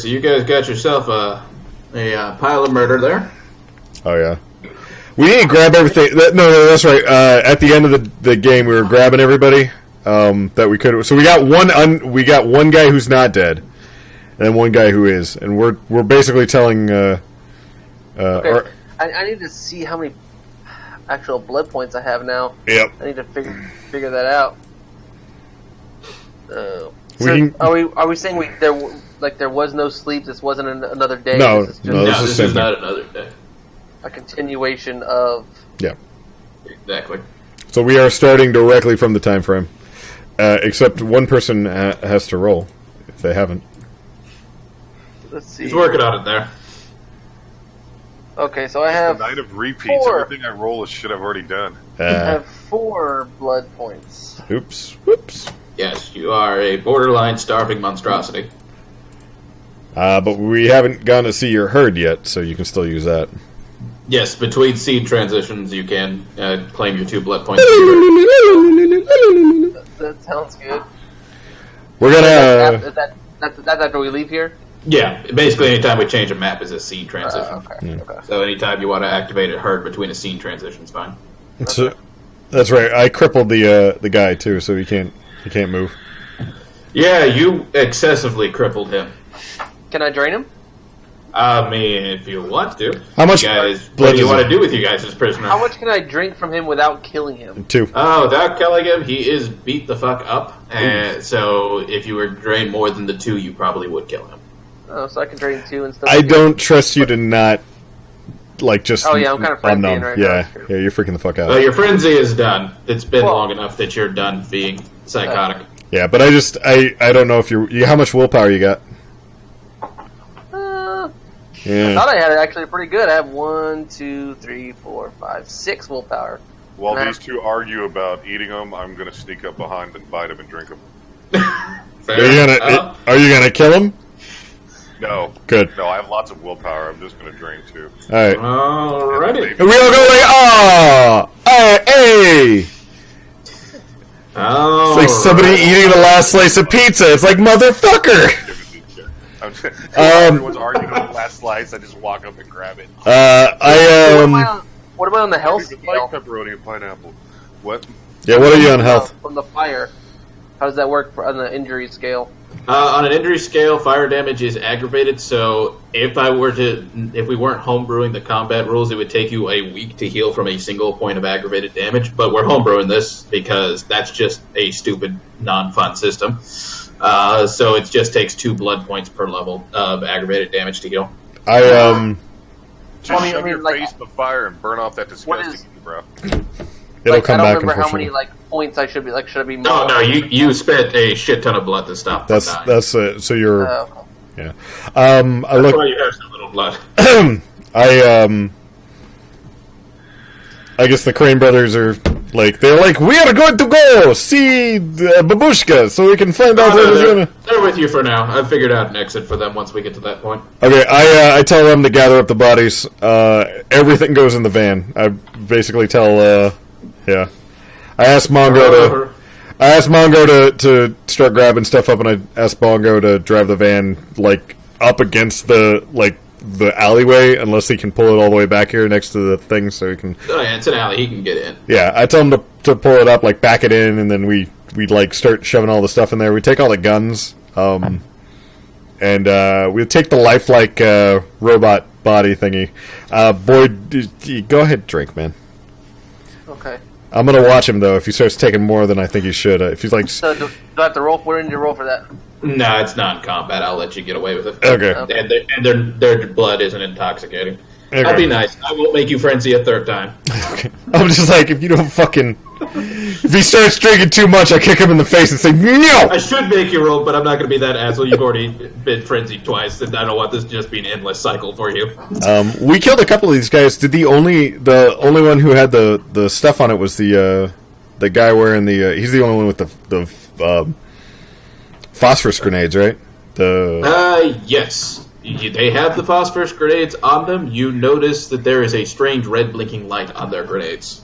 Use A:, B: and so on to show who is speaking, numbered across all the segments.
A: so you guys got yourself a pile of murder there.
B: Oh yeah. We need to grab everything. No, that's right. At the end of the game, we were grabbing everybody that we could. So we got one guy who's not dead, and then one guy who is, and we're basically telling.
C: Okay. I need to see how many actual blood points I have now.
B: Yep.
C: I need to figure that out. Are we saying there was no sleep? This wasn't another day.
B: No,
C: this
A: is not another day.
C: A continuation of.
B: Yeah.
A: Exactly.
B: So we are starting directly from the time frame, except one person has to roll if they haven't.
C: Let's see.
A: He's working on it there.
C: Okay, so I have.
D: The night of repeats. Everything I roll is shit I've already done.
C: I have 4 blood points.
B: Whoops.
A: Yes, you are a borderline starving monstrosity.
B: But we haven't gone to see your herd yet, so you can still use that.
A: Yes, between seed transitions, you can claim your 2 blood points.
C: That sounds good.
B: We're gonna.
C: That's after we leave here?
A: Yeah, basically anytime we change a map is a scene transition.
C: Okay.
A: So anytime you want to activate a herd between a scene transition is fine.
B: So, that's right. I crippled the guy too, so he can't move.
A: Yeah, you excessively crippled him.
C: Can I drain him?
A: I mean, if you want to.
B: How much
A: blood
B: blood
A: do you want to do with you guys as prisoner?
C: How much can I drink from him without killing him?
B: 2.
A: Oh, without killing him, he is beat the fuck up. And so if you were to drain more than the 2, you probably would kill him.
C: Oh, so I can drain 2 and still.
B: I don't trust you to not just.
C: Oh yeah, I'm kind of frenzying right now.
B: Yeah, you're freaking the fuck out.
A: Well, your frenzy is done. It's been long enough that you're done being psychotic.
B: Yeah, but I don't know if how much willpower you got.
C: I thought I had it actually pretty good. I have 1, 2, 3, 4, 5, 6 willpower.
D: While these two argue about eating them, I'm going to sneak up behind and bite them and drink them.
B: Are you gonna kill him?
D: No.
B: Good.
D: No, I have lots of willpower. I'm just going to drain 2.
B: All right.
A: Alrighty.
B: And we all go like, hey!
A: Oh,
B: It's like somebody eating the last slice of pizza. It's like, motherfucker!
D: Everyone's arguing about the last slice. I just walk up and grab it.
C: What about on the health
D: Like
C: scale?
D: pepperoni and pineapple. What?
B: Yeah, what are you on health?
C: From the fire. How does that work on the injury scale?
A: On an injury scale, fire damage is aggravated. So if we weren't homebrewing the combat rules, it would take you a week to heal from a single point of aggravated damage. But we're homebrewing this because that's just a stupid, non-fun system. So it just takes 2 blood points per level of aggravated damage to heal.
D: Just shove your face in the fire and burn off that disgusting bro.
B: It'll come back.
C: I don't remember how many points I should be. Should I be?
A: No, you spent a shit ton of blood to stop.
B: That's it. So you're. Yeah.
A: That's why you have so little blood.
B: I guess the Crane brothers are they're like, we are going to go see the babushka so we can find out what is gonna.
A: They're with you for now. I've figured out an exit for them once we get to that point.
B: Okay, I tell them to gather up the bodies. Everything goes in the van. I basically tell. Yeah. I asked Mongo to start grabbing stuff up, and I asked Bongo to drive the van up against the alleyway, unless he can pull it all the way back here next to the thing, so he can.
A: Oh yeah, it's an alley. He can get in.
B: Yeah, I tell him to pull it up, back it in, and then we start shoving all the stuff in there. We take all the guns, and we take the lifelike robot body thingy. Boyd, go ahead, drink, man.
C: Okay.
B: I'm gonna watch him though. If he starts taking more than I think he should, if he's
C: so do I have to roll? What do I need to roll for that?
A: No, it's non-combat. I'll let you get away with it.
B: Okay.
A: And their blood isn't intoxicating. Okay. I'll be nice. I won't make you frenzy a 3rd time.
B: Okay. I'm just if you don't if he starts drinking too much, I kick him in the face and say, no!
A: I should make you roll, but I'm not going to be that asshole. You've already been frenzied twice, and I don't want this to just be an endless cycle for you.
B: We killed a couple of these guys. Did the only one who had the stuff on it was the guy wearing the he's the only one with the phosphorus grenades, right?
A: Yes. They have the phosphorus grenades on them. You notice that there is a strange red blinking light on their grenades.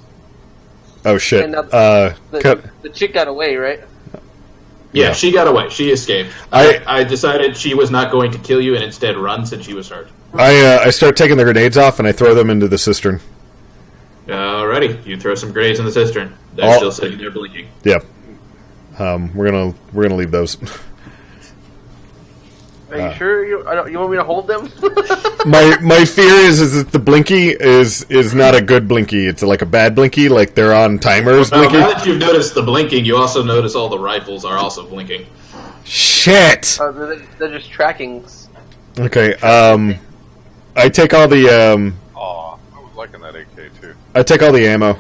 B: Oh shit!
C: The chick got away, right?
A: Yeah, she got away. She escaped. I decided she was not going to kill you and instead run since she was hurt.
B: I start taking the grenades off and I throw them into the cistern.
A: Alrighty, you throw some grenades in the cistern. They're still sitting there blinking.
B: Yeah. We're gonna leave those.
C: Are you sure you want me to hold them?
B: my fear is that the blinky is not a good blinky. It's like a bad blinky, like they're on timers.
A: Well, now that you've noticed the blinking, you also notice all the rifles are also blinking.
B: Shit.
C: They're just tracking.
B: Okay. I take all the.
D: Aw, I was liking that AK too.
B: I take all the ammo.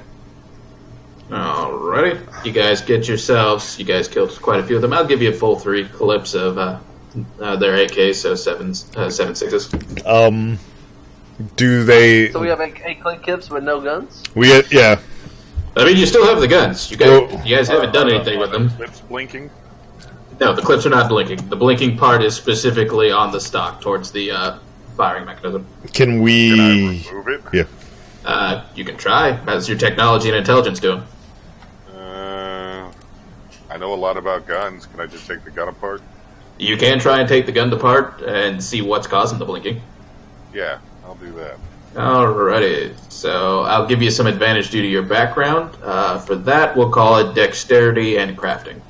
A: Alrighty, you guys You guys killed quite a few of them. I'll give you a full 3 clips of their AKs, so 7.6s.
B: Do they?
C: So we have 8 clips but no guns.
B: Yeah.
A: I mean, you still have the guns. You guys haven't done anything with them.
D: Clips blinking.
A: No, the clips are not blinking. The blinking part is specifically on the stock towards the firing mechanism.
B: Can
D: Can I remove it?
B: Yeah.
A: You can try. How's your technology and intelligence doing?
D: I know a lot about guns. Can I just take the gun apart?
A: You can try and take the gun apart and see what's causing the blinking.
D: Yeah, I'll do that.
A: Alrighty, so I'll give you some advantage due to your background. For that, we'll call it dexterity and crafting.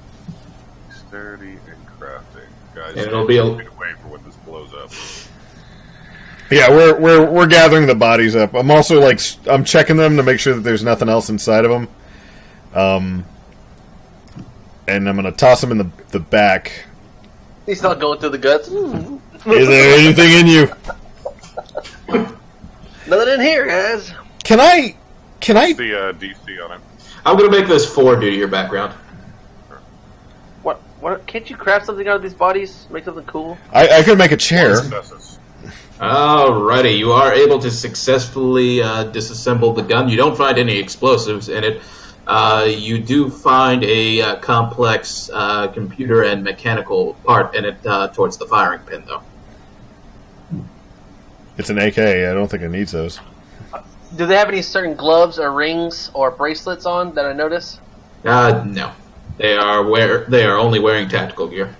D: Dexterity and crafting, guys.
A: And it'll be
D: wait for when this blows up.
B: Yeah, we're gathering the bodies up. I'm also I'm checking them to make sure that there's nothing else inside of them. And I'm gonna toss them in the back.
C: He's not going through the guts.
B: Is there anything in you?
C: Nothing in here, guys.
B: Can I?
D: What's the DC on it?
A: I'm going to make this 4 due to your background.
C: What? Can't you craft something out of these bodies? Make something cool?
B: I could make a chair.
A: Alrighty, you are able to successfully disassemble the gun. You don't find any explosives in it. You do find a complex computer and mechanical part in it towards the firing pin, though.
B: It's an AK. I don't think it needs those.
C: Do they have any certain gloves or rings or bracelets on that I notice?
A: No. They are only wearing tactical gear.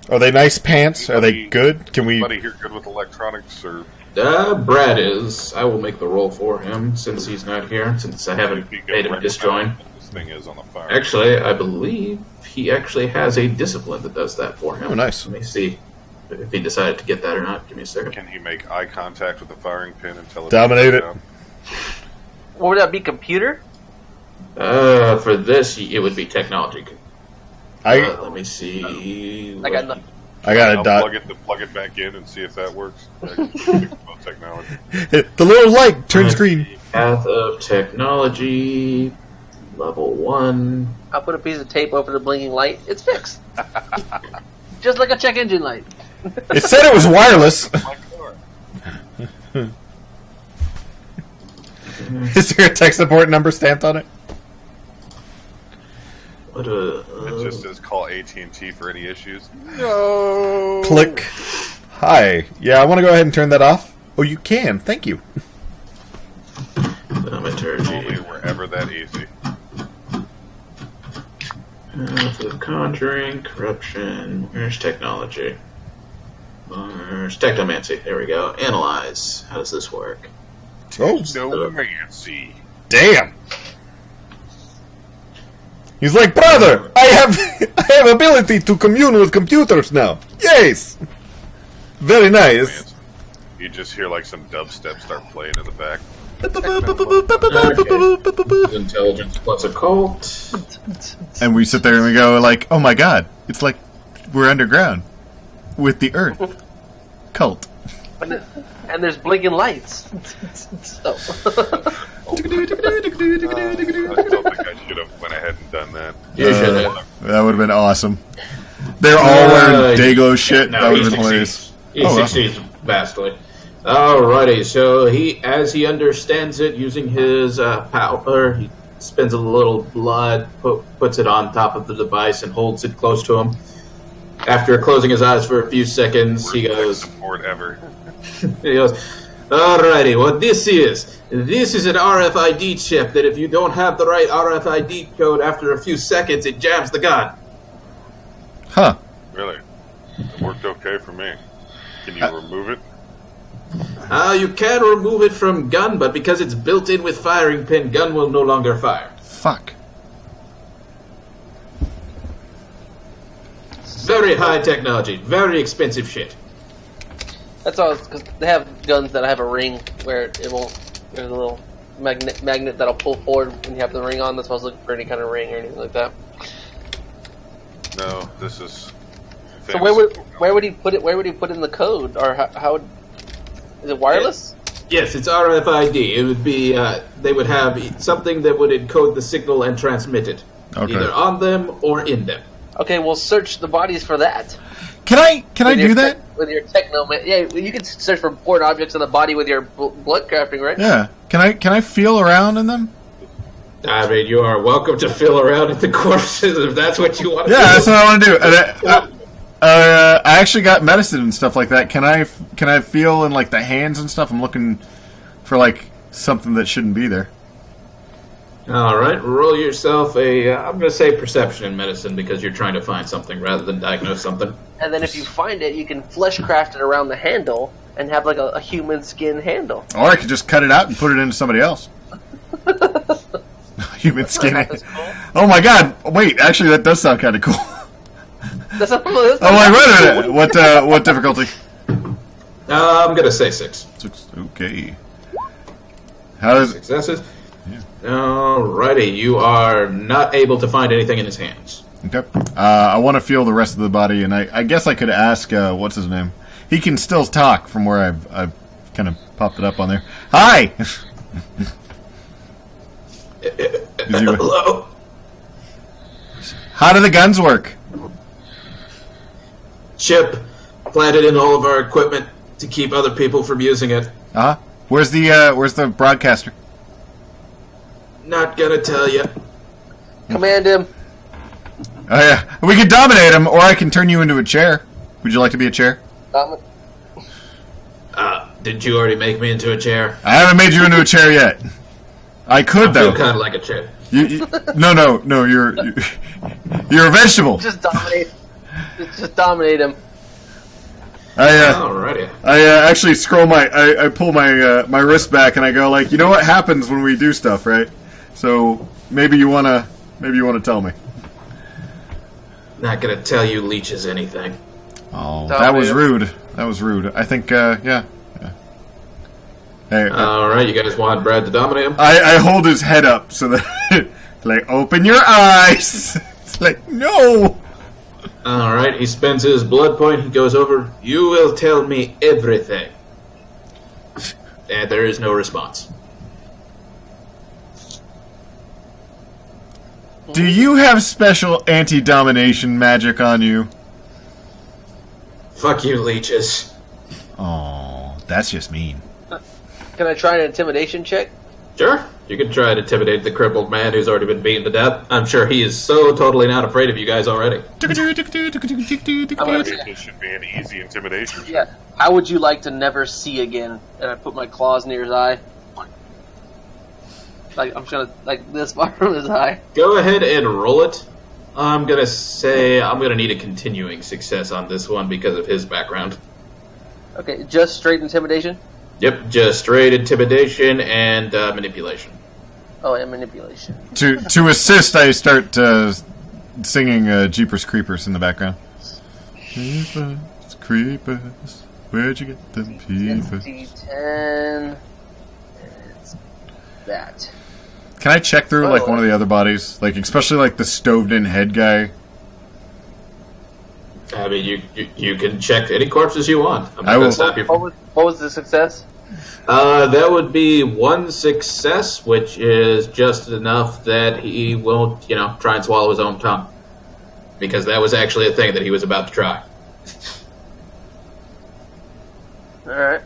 B: Are they nice pants? Are they good? Can we?
D: Anybody here good with electronics or?
A: Brad is. I will make the roll for him since he's not here. Since I haven't made him disjoin.
D: This thing is on the fire.
A: Actually, I believe he actually has a discipline that does that for him.
B: Oh, nice.
A: Let me see if he decided to get that or not. Give me a second.
D: Can he make eye contact with the firing pin and tell it?
B: Dominate it.
C: What would that be? Computer?
A: For this, it would be technology. Let me see.
C: I got nothing.
B: I got a
D: I'll
B: dot.
D: plug it back in and see if that works. Technology.
B: The little light turns green.
A: Path of technology, level 1.
C: I'll put a piece of tape over the blinking light. It's fixed. Just like a check engine light.
B: It said it was wireless. Is there a tech support number stamped on it?
D: It just says call AT&T for any issues. No.
B: Click. Hi. Yeah, I want to go ahead and turn that off. Oh, you can. Thank you.
D: Only wherever that easy.
A: The conjuring, corruption. Where's technology? Where's technomancy? There we go. Analyze. How does this work?
B: Oh,
D: no Nancy.
B: Damn. He's like, brother, I have ability to commune with computers now. Yes. Very nice.
D: You just hear like some dubstep start playing in the back.
A: Okay. Intelligence plus occult.
B: And we sit there and we go like, oh my god, it's like we're underground with the earth. Cult.
C: And there's blinking lights. So.
D: I still think I should have went ahead and done that.
A: You should have.
B: That would have been awesome. They're all wearing Dago shit.
A: No,
B: that would have
A: he
B: been hilarious.
A: He succeeds vastly. Alrighty, so as he understands it, using his power, he spins a little blood, puts it on top of the device, and holds it close to him. After closing his eyes for a few seconds, he goes...
D: Support ever.
A: He goes, Alrighty, what this is an RFID chip that if you don't have the right RFID code after a few seconds, it jams the gun.
B: Huh.
D: Really? It worked okay for me. Can you remove it?
A: You can remove it from gun, but because it's built in with firing pin, gun will no longer fire.
B: Fuck.
A: Very high technology, very expensive shit.
C: That's all, because they have guns that have a ring where it won't. There's a little magnet that'll pull forward when you have the ring on. That's why I was looking for any kind of ring or anything like that.
D: No, this is.
C: So where would he put it? Where would he put in the code, or how would? Is it wireless?
A: Yes, it's RFID. It would be. They would have something that would encode the signal and transmit it, either on them or in them.
C: Okay, we'll search the bodies for that.
B: Can I do that?
C: With your techno, yeah, you can search for foreign objects in the body with your blood crafting, right?
B: Yeah. Can I feel around in them?
A: I mean, you are welcome to feel around at the corpses if that's what you want to do.
B: Yeah, that's what I want to do. And I actually got medicine and stuff like that. Can I feel in like the hands and stuff? I'm looking for like something that shouldn't be there.
A: All right, roll yourself a. I'm going to say perception in medicine because you're trying to find something rather than diagnose something.
C: And then if you find it, you can flesh craft it around the handle and have like a human skin handle.
B: Or I could just cut it out and put it into somebody else. Human skin.
C: Cool.
B: Oh my god! Wait, actually, that does sound kind of cool.
C: That's not,
B: Wait a minute. What difficulty?
A: I'm going to say 6.
B: Okay. How does
A: successes? Yeah. Alrighty, you are not able to find anything in his hands.
B: Okay. I want to feel the rest of the body, and I guess I could ask, what's his name? He can still talk from where I've kind of popped it up on there. Hi!
A: Hello?
B: How do the guns work?
A: Chip planted in all of our equipment to keep other people from using it.
B: Uh-huh. Where's the broadcaster?
A: Not gonna tell you.
C: Command him.
B: Oh yeah, we can dominate him, or I can turn you into a chair. Would you like to be a chair?
A: Did you already make me into a chair?
B: I haven't made you into a chair yet. I could though.
A: I feel kind of like a chair.
B: No. You're a vegetable.
C: Just dominate him.
A: Alrighty.
B: I actually scroll I pull my wrist back and I go like, you know what happens when we do stuff, right? So maybe you wanna tell me.
A: Not gonna tell you leeches anything.
B: Oh, that was rude. I think yeah. Hey,
A: alright, you guys want Brad to dominate him?
B: I hold his head up so that like, open your eyes. It's like, no.
A: Alright, he spends his blood point, he goes over, you will tell me everything. And there is no response.
B: Do you have special anti-domination magic on you?
A: Fuck you, leeches.
B: Oh, that's just mean.
C: Can I try an intimidation check?
A: Sure, you can try to intimidate the crippled man who's already been beaten to death. I'm sure he is so totally not afraid of you guys already.
D: This should be an easy intimidation.
C: Yeah. How would you like to never see again? And I put my claws near his eye. Like I'm trying to like this far from his eye.
A: Go ahead and roll it. I'm gonna say I'm gonna need a continuing success on this one because of his background.
C: Okay, just straight intimidation?
A: Yep, just straight intimidation and manipulation.
C: Oh, yeah, manipulation.
B: To assist, I start singing Jeepers Creepers in the background. Jeepers Creepers, where'd you get them peepers?
C: D10. It's that.
B: Can I check through like one of the other bodies, like especially like the stoved-in head guy?
A: I mean, you can check any corpses you want. I'm not gonna stop you.
C: What was the success?
A: That would be 1 success, which is just enough that he won't, try and swallow his own tongue. Because that was actually a thing that he was about to try.
C: Alright.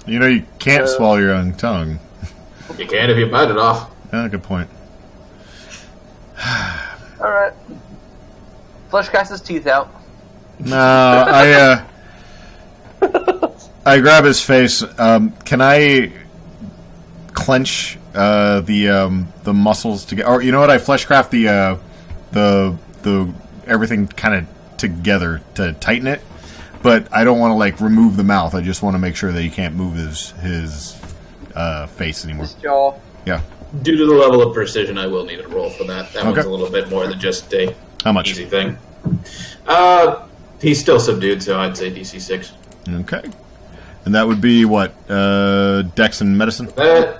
B: You can't swallow your own tongue.
A: You can if you bite it off.
B: Yeah, good point.
C: Alright. Flesh cast his teeth out.
B: No, I grab his face. Can I clench the muscles together? Or you know what? I fleshcraft the everything kind of together to tighten it. But I don't want to like remove the mouth. I just want to make sure that he can't move his face anymore.
C: His jaw.
B: Yeah.
A: Due to the level of precision, I will need a roll for that. That one's a little bit more than just a
B: How much?
A: easy thing. He's still subdued, so I'd say DC 6.
B: Okay. And that would be what? Dex and medicine?
A: No,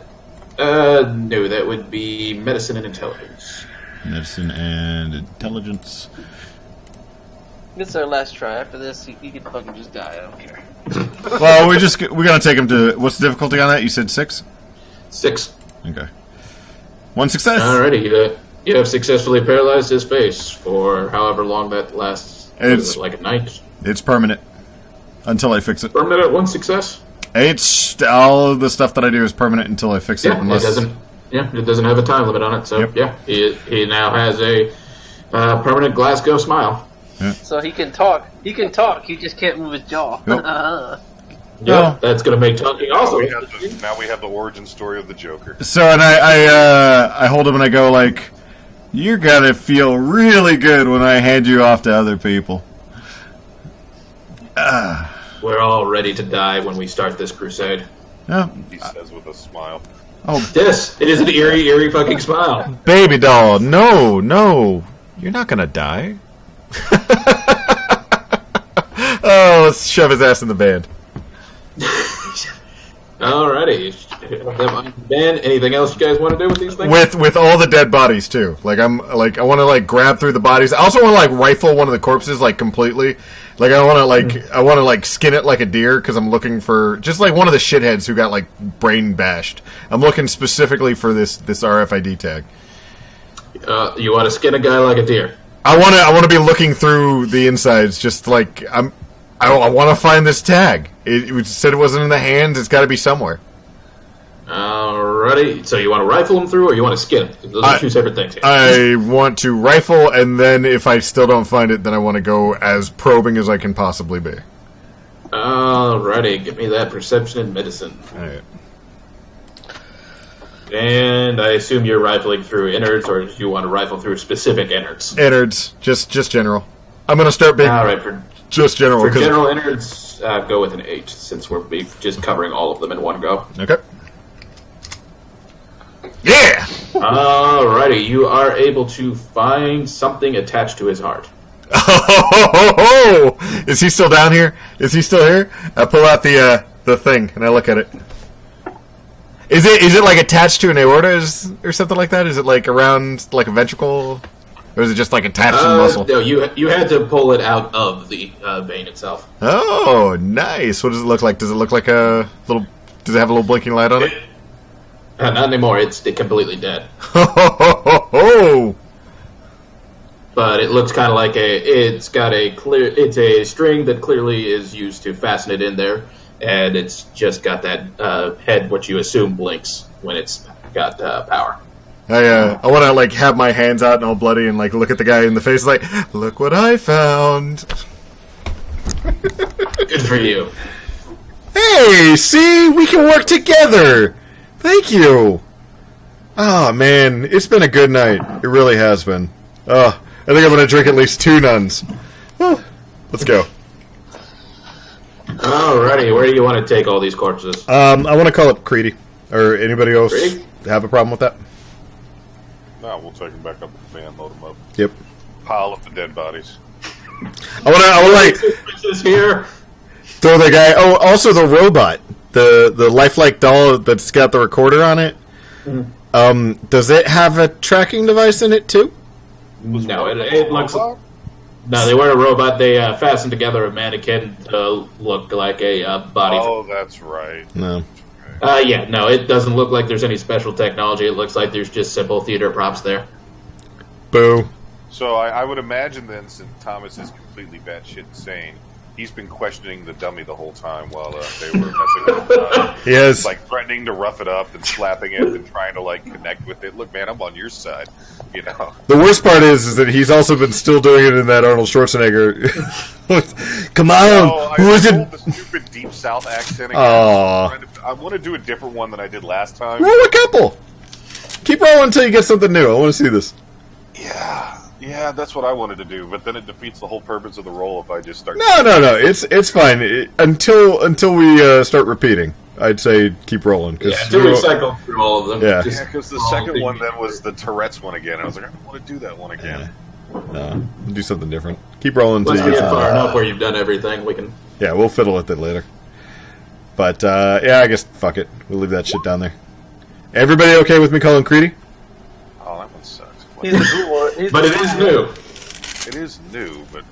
A: that would be medicine and intelligence.
B: Medicine and intelligence.
C: It's our last try. After this, you can fucking just die. I don't care.
B: Well, we're gonna take him to. What's the difficulty on that? You said 6?
A: 6.
B: Okay. 1 success.
A: Alrighty, you have successfully paralyzed his face for however long that lasts.
B: It's
A: like a night.
B: It's permanent until I fix it.
A: Permanent at 1 success.
B: It's all of the stuff that I do is permanent until I fix it.
A: Yeah,
B: Unless...
A: it doesn't have a time limit on it. So
B: Yep.
A: he now has a permanent Glasgow smile.
B: Yeah.
C: So he can talk. He can talk. He just can't move his jaw.
B: Yep.
A: Yeah, that's going to make talking also.
D: Now we have the origin story of the Joker.
B: So, and I hold him and I go like, "You're gonna feel really good when I hand you off to other people."
A: We're all ready to die when we start this crusade.
B: Yeah.
D: He says with a smile.
B: Oh,
A: It is an eerie fucking smile.
B: baby doll, no, you're not gonna die. Oh, let's shove his ass in the band.
A: Alrighty. Ben, anything else you guys want to do with these things?
B: With all the dead bodies too. Like I want to like grab through the bodies. I also want to like rifle one of the corpses like completely. Like I want to like skin it like a deer because I'm looking for just like one of the shitheads who got like brain bashed. I'm looking specifically for this RFID tag.
A: You want to skin a guy like a deer?
B: I want to be looking through the insides. Just like I want to find this tag. It said it wasn't in the hands. It's got to be somewhere.
A: Alrighty. So you want to rifle him through, or you want to skin him? Those are two separate things here.
B: I want to rifle, and then if I still don't find it, then I want to go as probing as I can possibly be.
A: Alrighty. Give me that perception and medicine.
B: All right.
A: And I assume you're rifling through innards, or do you want to rifle through specific innards?
B: Innards, just general. I'm gonna start big.
A: All right. For
B: Just general.
A: general innards, go with an 8, since we're just covering all of them in one go.
B: Okay. Yeah!
A: Alrighty, you are able to find something attached to his heart.
B: Oh! Is he still down here? Is he still here? I pull out the thing and I look at it. Is it like attached to an aorta or something like that? Is it like around like a ventricle? Or is it just like attached to the muscle?
A: No, you had to pull it out of the vein itself.
B: Oh, nice. What does it look like? Does it look like a little... Does it have a little blinking light on it?
A: Not anymore. It's completely dead.
B: Oh!
A: But it looks kind of like it's a string that clearly is used to fasten it in there, and it's just got that head, what you assume blinks when it's got power.
B: I want to like have my hands out and all bloody and like look at the guy in the face like, look what I found.
A: Good for you.
B: Hey, see, we can work together. Thank you. Oh man, it's been a good night. It really has been. I think I'm gonna drink at least 2 nuns. Let's go.
A: Alrighty, where do you want to take all these corpses?
B: I want to call it Creedy. Or anybody else
A: Creedy?
B: have a problem with that?
D: No, we'll take them back up to the van, load them up.
B: Yep.
D: Pile up the dead bodies.
B: I want like
A: Princess here.
B: throw the guy. Oh, also the robot, the lifelike doll that's got the recorder on it. Does it have a tracking device in it too?
A: No, it looks. No, they weren't a robot. They fastened together a mannequin to look like a body.
D: Oh, that's right.
B: No.
A: Yeah, no, it doesn't look like there's any special technology. It looks like there's just simple theater props there.
B: Boo.
D: So I would imagine then, since Thomas is completely batshit insane, he's been questioning the dummy the whole time while they were messing with it.
B: Yes.
D: Like threatening to rough it up and slapping it and trying to like connect with it. Look, man, I'm on your side. You know.
B: The worst part is that he's also been still doing it in that Arnold Schwarzenegger. Come on,
D: No,
B: who is
D: I
B: it?
D: pulled the stupid deep south accent again.
B: Aw.
D: I want to do a different one than I did last time.
B: Roll a couple. Keep rolling until you get something new. I want to see this.
D: Yeah, that's what I wanted to do. But then it defeats the whole purpose of the roll if I just start.
B: No. It's fine until we start repeating. I'd say keep rolling.
A: Until we cycle through all of them.
B: Yeah.
D: Yeah, because the second one then was the Tourette's one again. I was like, I don't want to do that one again.
B: No, do something different. Keep rolling until
A: Once
B: you
A: we
B: get
A: get
B: something.
A: far enough where you've done everything, we can.
B: Yeah, we'll fiddle with it later. But I guess fuck it. We'll leave that shit down there. Everybody okay with me calling Creedy?
D: Oh, that one sucks.
C: He's a cool one.
A: But it is new.
D: It is new, but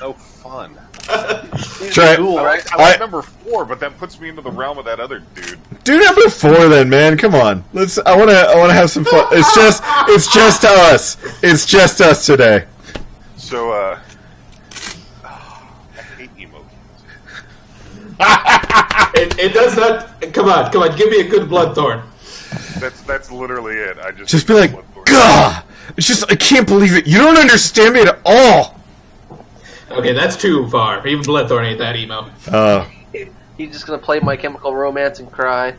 D: no fun.
C: He's
B: Try it.
C: cool, right?
D: I like number 4, but that puts me into the realm of that other dude.
B: Do number 4 then, man. Come on. I wanna have some fun. It's just us. It's just us today.
D: So, I hate emojis.
A: It does not. Come on. Give me a good bloodthorn.
D: That's literally it. I
B: Just be like, gah! It's just, I can't believe it. You don't understand me at all.
A: Okay, that's too far. Even bloodthorn ain't that emo.
C: He's just gonna play My Chemical Romance and cry.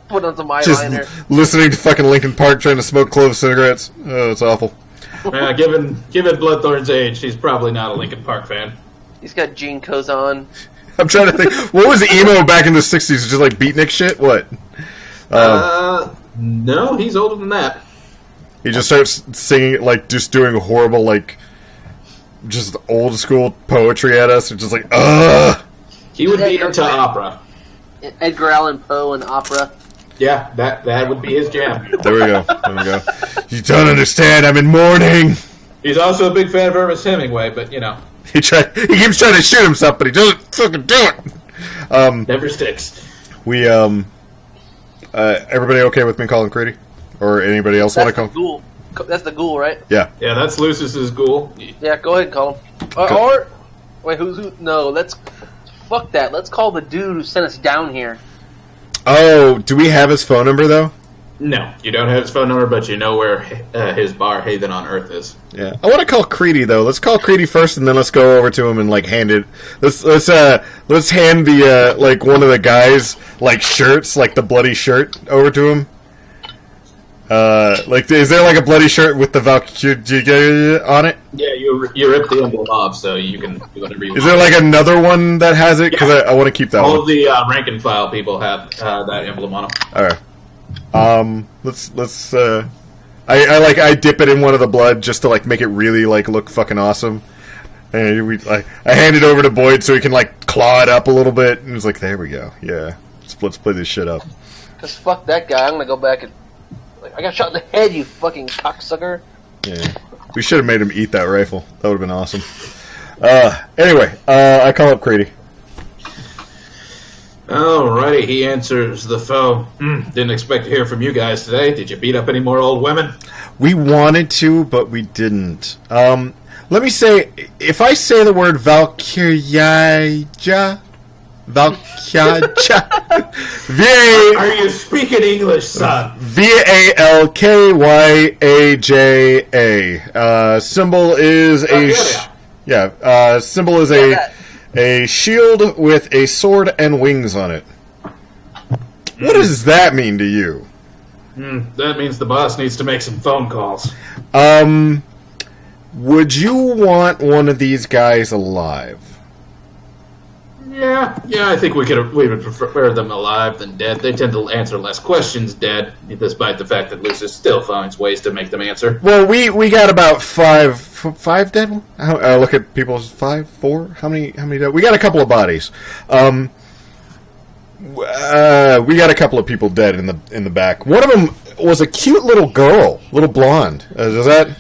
C: Put on some
B: Just
C: eyeliner.
B: listening to fucking Linkin Park trying to smoke clove cigarettes. Oh, it's awful.
A: Given Bloodthorn's age, he's probably not a Linkin Park fan.
C: He's got jean coats on.
B: I'm trying to think. What was emo back in the 60s? Just like beatnik shit? What?
A: No, he's older than that.
B: He just starts singing, like, just doing horrible, like, just old school poetry at us. It's just like, ugh!
A: He would be into opera.
C: Edgar Allan Poe and opera.
A: Yeah, that would be his jam.
B: There we go. You don't understand, I'm in mourning!
A: He's also a big fan of Ernest Hemingway, but, you know.
B: He keeps trying to shoot himself, but he doesn't fucking do it!
A: Never sticks.
B: We, everybody okay with me calling Creedy? Or anybody else want to
C: That's
B: call?
C: the ghoul. That's the ghoul, right?
B: Yeah.
A: Yeah, that's Lucis's ghoul.
C: Yeah, go ahead and call him. Or wait, who? No, let's fuck that. Let's call the dude who sent us down here.
B: Oh, do we have his phone number, though?
A: No, you don't have his phone number, but you know where his bar, Haven on Earth, is.
B: Yeah, I want to call Creedy though. Let's call Creedy first, and then let's go over to him and like hand it. Let's hand the like one of the guys like shirts, like the bloody shirt, over to him. Like, is there like a bloody shirt with the Valkyrie on it?
A: Yeah, you rip the emblem off, so you can do whatever you want.
B: Is there like another one that has it? Because I want to keep that
A: All
B: one.
A: of the rank and file people have that emblem on them.
B: All right. Let's. I dip it in one of the blood just to like make it really like look fucking awesome. And I hand it over to Boyd so he can like claw it up a little bit, and he's like, "There we go. Yeah, let's play this shit up."
C: Cause fuck that guy. I'm gonna go back and I got shot in the head. You fucking cocksucker.
B: Yeah, we should have made him eat that rifle. That would have been awesome. Anyway, I call up Creedy.
A: Alrighty, he answers the phone. Didn't expect to hear from you guys today. Did you beat up any more old women?
B: We wanted to, but we didn't. Let me say, if I say the word Valkyria,
A: Are you speaking English, son?
B: Valkyaja. Symbol is symbol is a shield with a sword and wings on it. What does that mean to you?
A: That means the boss needs to make some phone calls.
B: Would you want one of these guys alive?
A: Yeah, I think we would prefer them alive than dead. They tend to answer less questions dead, despite the fact that Lucis still finds ways to make them answer.
B: Well, we got about five dead. Look at people's 5, 4. How many dead? We got a couple of bodies. We got a couple of people dead in the back. One of them was a cute little girl, little blonde. Does that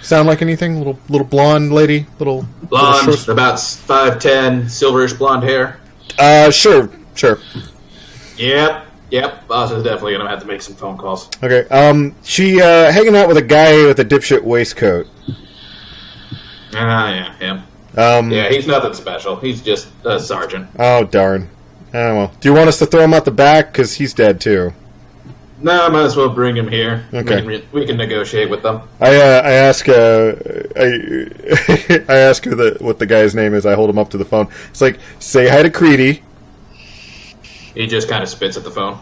B: sound like anything? Little blonde lady, little
A: Blonde, about 5'10", silverish blonde hair.
B: Sure.
A: Yep. Boss is definitely gonna have to make some phone calls.
B: Okay. She hanging out with a guy with a dipshit waistcoat.
A: Yeah, him. Yeah, he's nothing special. He's just a sergeant.
B: Oh, darn. Oh, well. Do you want us to throw him out the back? Because he's dead, too.
A: No, I might as well bring him here.
B: Okay.
A: We can negotiate with them.
B: I ask I ask what the guy's name is. I hold him up to the phone. It's like, say hi to Creedy.
A: He just kind of spits at the phone.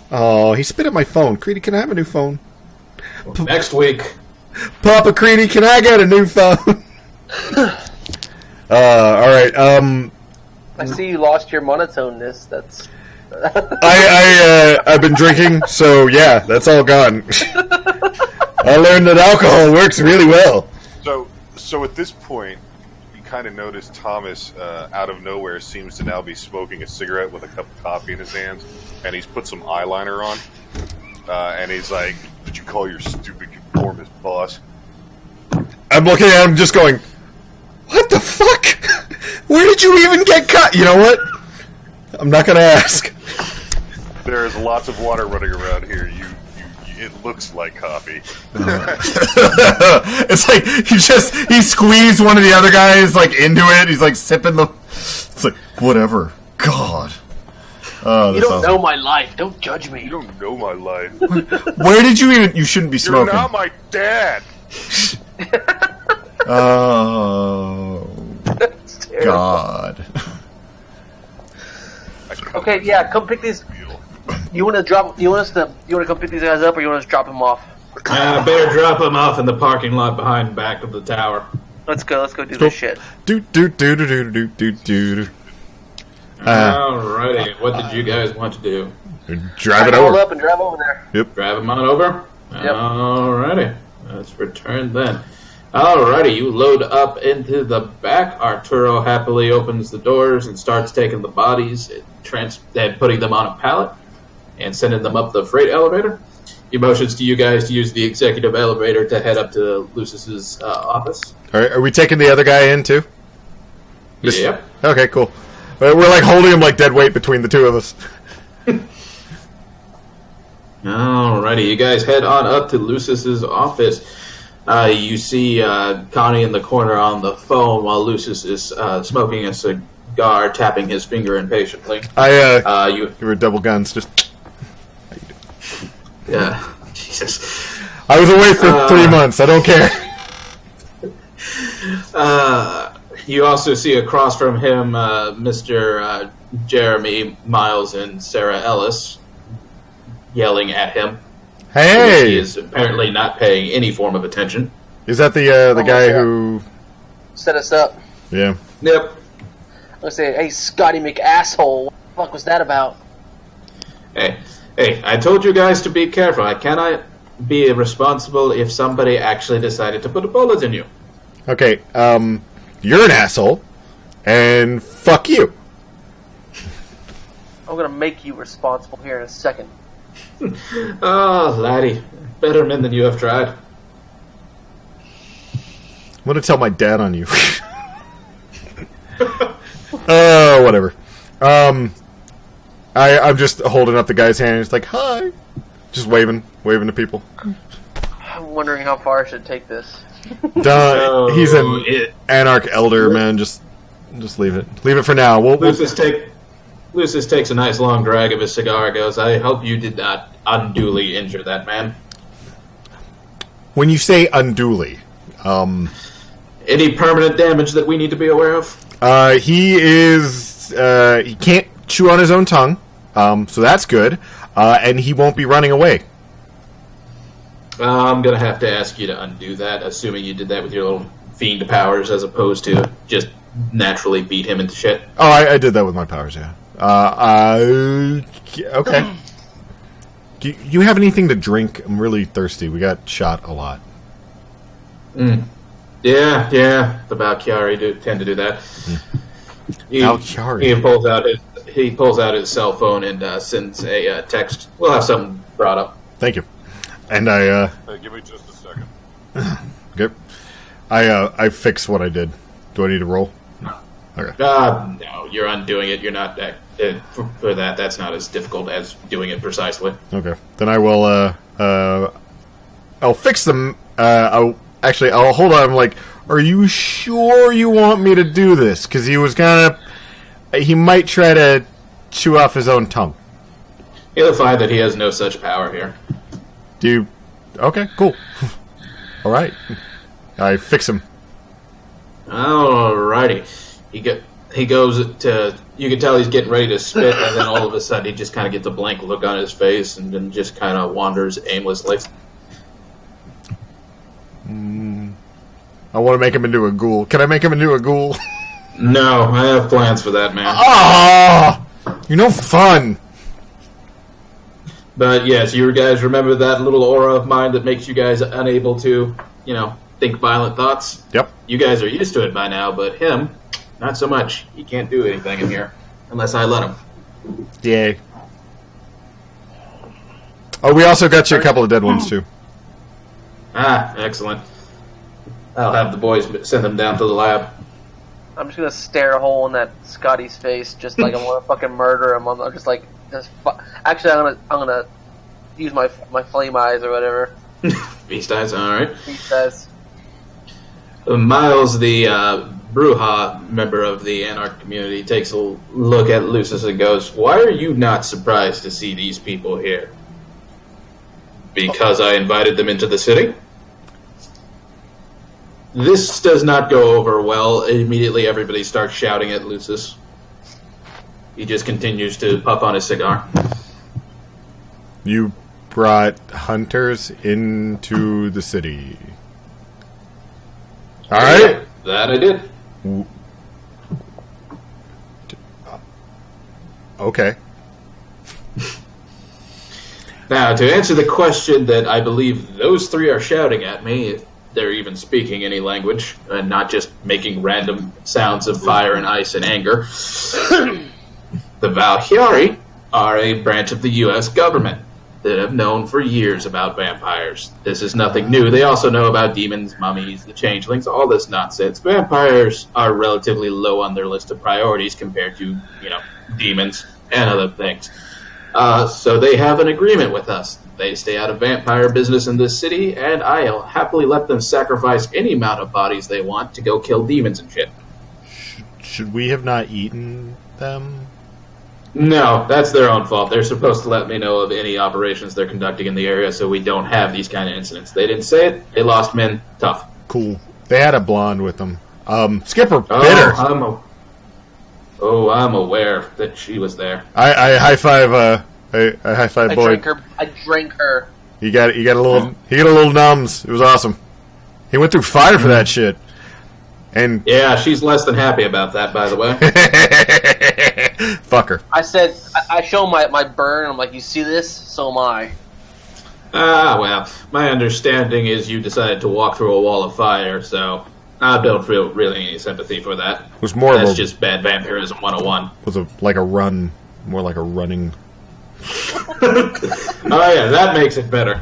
B: Oh, he spit at my phone. Creedy, can I have a new phone?
A: Next week.
B: Papa Creedy, can I get a new phone? All right.
C: I see you lost your monotoneness. That's.
B: I've been drinking, so yeah, that's all gone. I learned that alcohol works really well.
D: So at this point, you kind of notice Thomas, out of nowhere, seems to now be smoking a cigarette with a cup of coffee in his hands, and he's put some eyeliner on, and he's like, "Did you call your stupid conformist boss?"
B: I'm looking at him, just going, "What the fuck? Where did you even get cut?" You know what? I'm not gonna ask.
D: There is lots of water running around here. It looks like coffee.
B: It's like he squeezed one of the other guys like into it. He's like sipping the. It's like whatever. God. Oh,
C: you don't know my life. Don't judge me.
D: You don't know my life.
B: Where did you even? You shouldn't be smoking.
D: You're not my dad.
B: Oh. God.
C: Okay, yeah, come pick these. You want to come pick these guys up, or you want to drop them off?
A: I better drop them off in the parking lot behind back of the tower.
C: Let's go do this shit.
A: Alrighty, what did you guys want to do?
B: Drive it over.
C: Up and drive over there.
B: Yep.
A: Drive them on over?
C: Yep.
A: Alrighty, let's return then. Alrighty, you load up into the back. Arturo happily opens the doors and starts taking the bodies and putting them on a pallet and sending them up the freight elevator. He motions to you guys to use the executive elevator to head up to Ulysses' office.
B: All right, are we taking the other guy in too?
A: Yep.
B: Okay, cool. We're like holding him like dead weight between the two of us.
A: Alrighty, you guys head on up to Ulysses' office. You see Connie in the corner on the phone while Ulysses is smoking a cigar, tapping his finger impatiently.
B: You were double guns, just...
A: Yeah, Jesus.
B: I was away for 3 months, I don't care.
A: You also see across from him Mr. Jeremy Miles and Sarah Ellis yelling at him.
B: Hey!
A: He is apparently not paying any form of attention.
B: Is that the guy who...
C: Set us up.
B: Yeah.
A: Yep.
C: I'm gonna say, hey, Scotty McAsshole, what the fuck was that about?
A: Hey, I told you guys to be careful. I cannot be responsible if somebody actually decided to put a bullet in you.
B: Okay, you're an asshole, and fuck you.
C: I'm gonna make you responsible here in a second.
A: Oh, laddie. Better men than you have tried.
B: I'm gonna tell my dad on you. Oh, whatever. I'm just holding up the guy's hand. It's like, hi. Just waving to people.
C: I'm wondering how far I should take this.
B: Done. He's an anarch elder, man. Just leave it. Leave it for now.
A: Lucius takes a nice long drag of his cigar. Goes, I hope you did not unduly injure that man.
B: When you say unduly,
A: any permanent damage that we need to be aware of?
B: He can't chew on his own tongue, so that's good, and he won't be running away.
A: I'm going to have to ask you to undo that, assuming you did that with your little fiend powers as opposed to just naturally beat him into shit.
B: Oh, I did that with my powers, yeah. Okay. Do you have anything to drink? I'm really thirsty. We got shot a lot.
A: Yeah. The Valkyrie tend to do that.
B: Valkyrie.
A: He pulls out his cell phone and sends a text. We'll have something brought up.
B: Thank you. And I
D: give me just a second.
B: Okay. I fixed what I did. Do I need to roll? Okay.
A: No, you're undoing it. You're not that for that. That's not as difficult as doing it precisely.
B: Okay. Then I will. I'll fix them. I'll hold on. I'm like Are you sure you want me to do this? Because he was he might try to chew off his own tongue.
A: He'll find that he has no such power here.
B: Okay, cool. All right. I fix him.
A: Alrighty. He goes to... You can tell he's getting ready to spit, and then all of a sudden he just kind of gets a blank look on his face and then just kind of wanders aimlessly.
B: I want to make him into a ghoul. Can I make him into a ghoul?
A: No, I have plans for that, man.
B: Ah! You're no fun.
A: But yes, you guys remember that little aura of mine that makes you guys unable to, think violent thoughts?
B: Yep.
A: You guys are used to it by now, but him, not so much. He can't do anything in here unless I let him.
B: Yay. Oh, we also got you a couple of dead ones, too.
A: Ah, excellent. I'll have the boys send them down to the lab.
C: I'm just gonna stare a hole in that Scotty's face, just like I want to fucking murder him. I'm just like, actually, I'm gonna use my flame eyes or whatever.
A: Beast eyes, all right.
C: Beast eyes.
A: Miles, the Bruja member of the Anarch community, takes a look at Lucius and goes, "Why are you not surprised to see these people here? Because I invited them into the city?" This does not go over well. Immediately everybody starts shouting at Lucius. He just continues to puff on his cigar.
B: You brought hunters into the city. All right.
A: That I did.
B: Okay.
A: Now, to answer the question that I believe those three are shouting at me, if they're even speaking any language, and not just making random sounds of fire and ice and anger, the Valkyrie are a branch of the U.S. government that have known for years about vampires. This is nothing new. They also know about demons, mummies, the changelings, all this nonsense. Vampires are relatively low on their list of priorities compared to, demons and other things. So they have an agreement with us. They stay out of vampire business in this city, and I'll happily let them sacrifice any amount of bodies they want to go kill demons and shit.
B: Should we have not eaten them?
A: No, that's their own fault. They're supposed to let me know of any operations they're conducting in the area so we don't have these kind of incidents. They didn't say it. They lost men. Tough.
B: Cool. They had a blonde with them. Skipper, bitter.
A: I'm aware that she was there.
B: I high five. I high five Boyd.
C: I drank her.
B: He got a little numbs. It was awesome. He went through fire for that shit. And
A: yeah, she's less than happy about that, by the way.
B: Fuck her.
C: I said, I show my burn. I'm like, you see this? So am I.
A: Well, my understanding is you decided to walk through a wall of fire, so I don't feel really any sympathy for that.
B: It was more
A: That's just bad vampirism 101.
B: It was like a run, more like a running.
A: Oh yeah, that makes it better.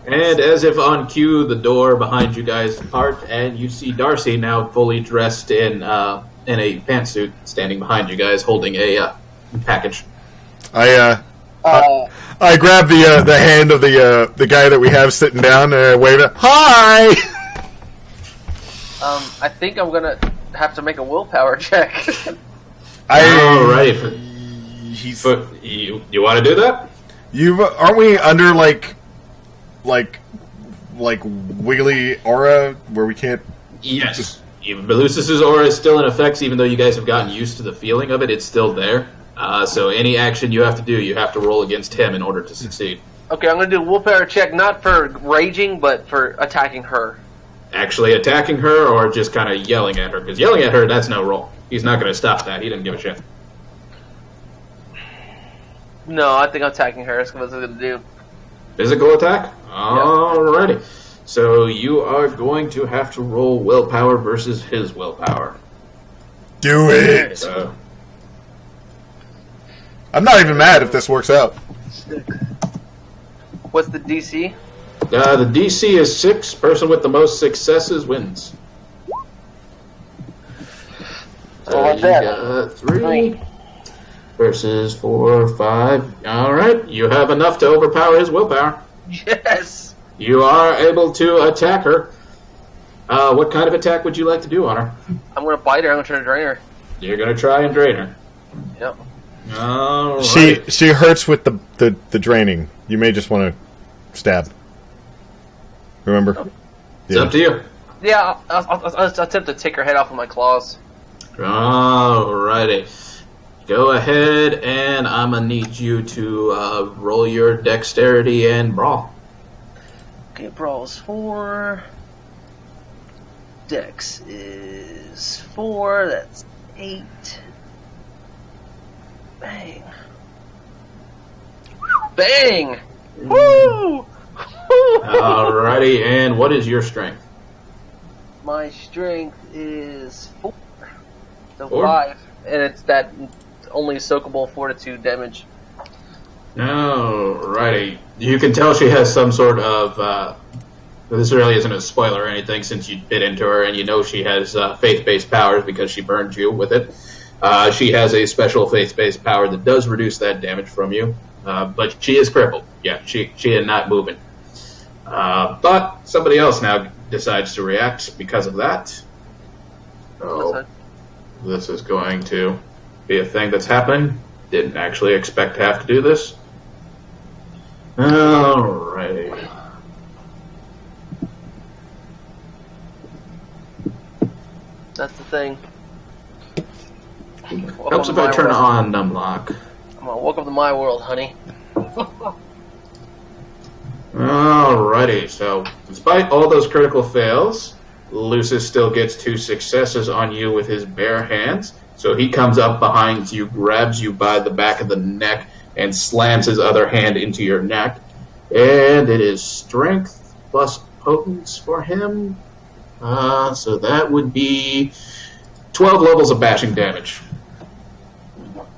A: And as if on cue, the door behind you guys part, and you see Darcy now fully dressed in a pantsuit, standing behind you guys, holding a package.
B: I grab the hand of the guy that we have sitting down and wave it. Hi.
C: I think I'm gonna have to make a willpower check.
A: All right. You want to do that?
B: Aren't we under like wiggly aura where we can't?
A: Yes. Lucis's aura is still in effect, even though you guys have gotten used to the feeling of it. It's still there. So any action you have to do, you have to roll against him in order to succeed.
C: Okay, I'm gonna do a willpower check, not for raging, but for attacking her.
A: Actually attacking her, or just kind of yelling at her? Because yelling at her, that's no roll. He's not going to stop that. He doesn't give a shit.
C: No, I think I'm attacking her. That's what I'm going to do.
A: Physical attack? Alrighty. Yeah. So you are going to have to roll willpower versus his willpower.
B: Do it!
A: So,
B: I'm not even mad if this works out.
C: What's the DC?
A: The DC is 6. Person with the most successes wins. So you got 3 versus 4, 5. Alright, you have enough to overpower his willpower.
C: Yes!
A: You are able to attack her. What kind of attack would you like to do on her?
C: I'm going to bite her. I'm going to try to drain her.
A: You're going to try and drain her.
C: Yep.
A: All right.
B: She hurts with the draining. You may just want to stab. Remember?
A: It's up to you.
C: Yeah, I'll attempt to take her head off with my claws.
A: Alrighty. Go ahead, and I'm going to need you to roll your dexterity and brawl.
C: Okay, brawl is 4. Dex is 4. That's 8. Bang. Bang! Woo!
A: Alrighty, and what is your strength?
C: My strength is 4. So
A: 4?
C: 5. And it's that only soakable fortitude damage.
A: Alrighty. You can tell she has some sort of... this really isn't a spoiler or anything since you bit into her, and you know she has faith-based powers because she burned you with it. She has a special faith-based power that does reduce that damage from you, but she is crippled. Yeah, she is not moving. But somebody else now decides to react because of that. So this is going to be a thing that's happening. Didn't actually expect to have to do this. Alrighty.
C: That's the thing.
A: Helps if I turn on Numlock.
C: Come on, welcome to my world, honey.
A: Alrighty, so despite all those critical fails, Ulysses still gets 2 successes on you with his bare hands. So he comes up behind you, grabs you by the back of the neck, and slams his other hand into your neck. And it is strength plus potence for him. So that would be 12 levels of bashing damage.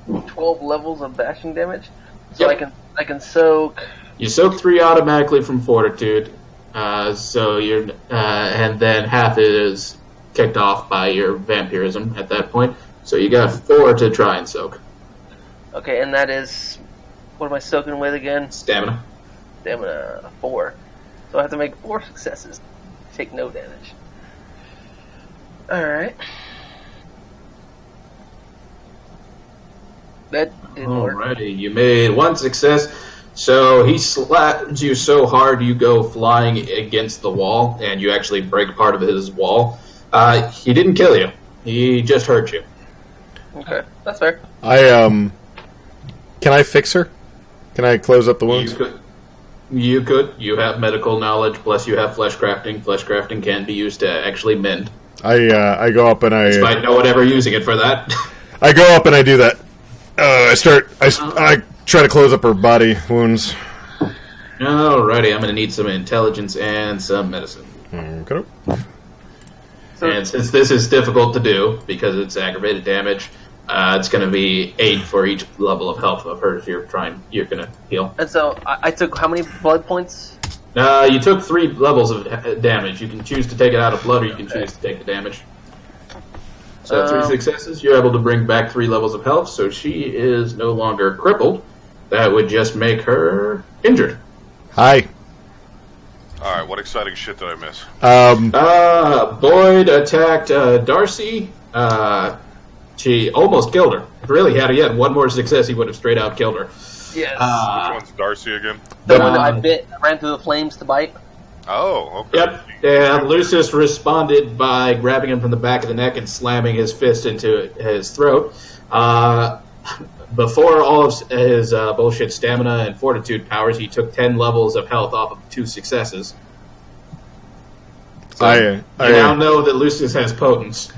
C: 12 levels of bashing damage? So
A: Yep.
C: I can soak...
A: You soak 3 automatically from fortitude, so you're, and then half is kicked off by your vampirism at that point. So you got 4 to try and soak.
C: Okay, and that is... What am I soaking with again?
A: Stamina.
C: Stamina 4. So I have to make 4 successes. Take no damage. Alright. That didn't work.
A: Alrighty, you made 1 success. So he slaps you so hard you go flying against the wall, and you actually break part of his wall. He didn't kill you. He just hurt you.
C: Okay, that's fair.
B: Can I fix her? Can I close up the wounds?
A: You could. You have medical knowledge, plus you have flesh crafting. Flesh crafting can be used to actually mend.
B: I go up and
A: Despite no one ever using it for that.
B: I go up and I do that. I try to close up her body wounds.
A: Alrighty, I'm going to need some intelligence and some medicine.
B: Okay.
A: And since this is difficult to do, because it's aggravated damage, it's going to be 8 for each level of health of hers you're going to heal.
C: And so I took how many blood points?
A: You took 3 levels of damage. You can choose to take it out of blood, or you can choose to take the damage. So 3 successes, you're able to bring back 3 levels of health, so she is no longer crippled. That would just make her injured.
B: Hi.
D: Alright, what exciting shit did I miss?
A: Boyd attacked Darcy. She almost killed her. If really had he had one more success, he would have straight out killed her.
C: Yes.
D: Which one's Darcy again?
C: The one that I bit, ran through the flames to bite.
D: Oh, okay.
A: Yep. And Lucius responded by grabbing him from the back of the neck and slamming his fist into his throat. Before all of his bullshit stamina and fortitude powers, he took 10 levels of health off of 2 successes. So you now know that Lucius has potence.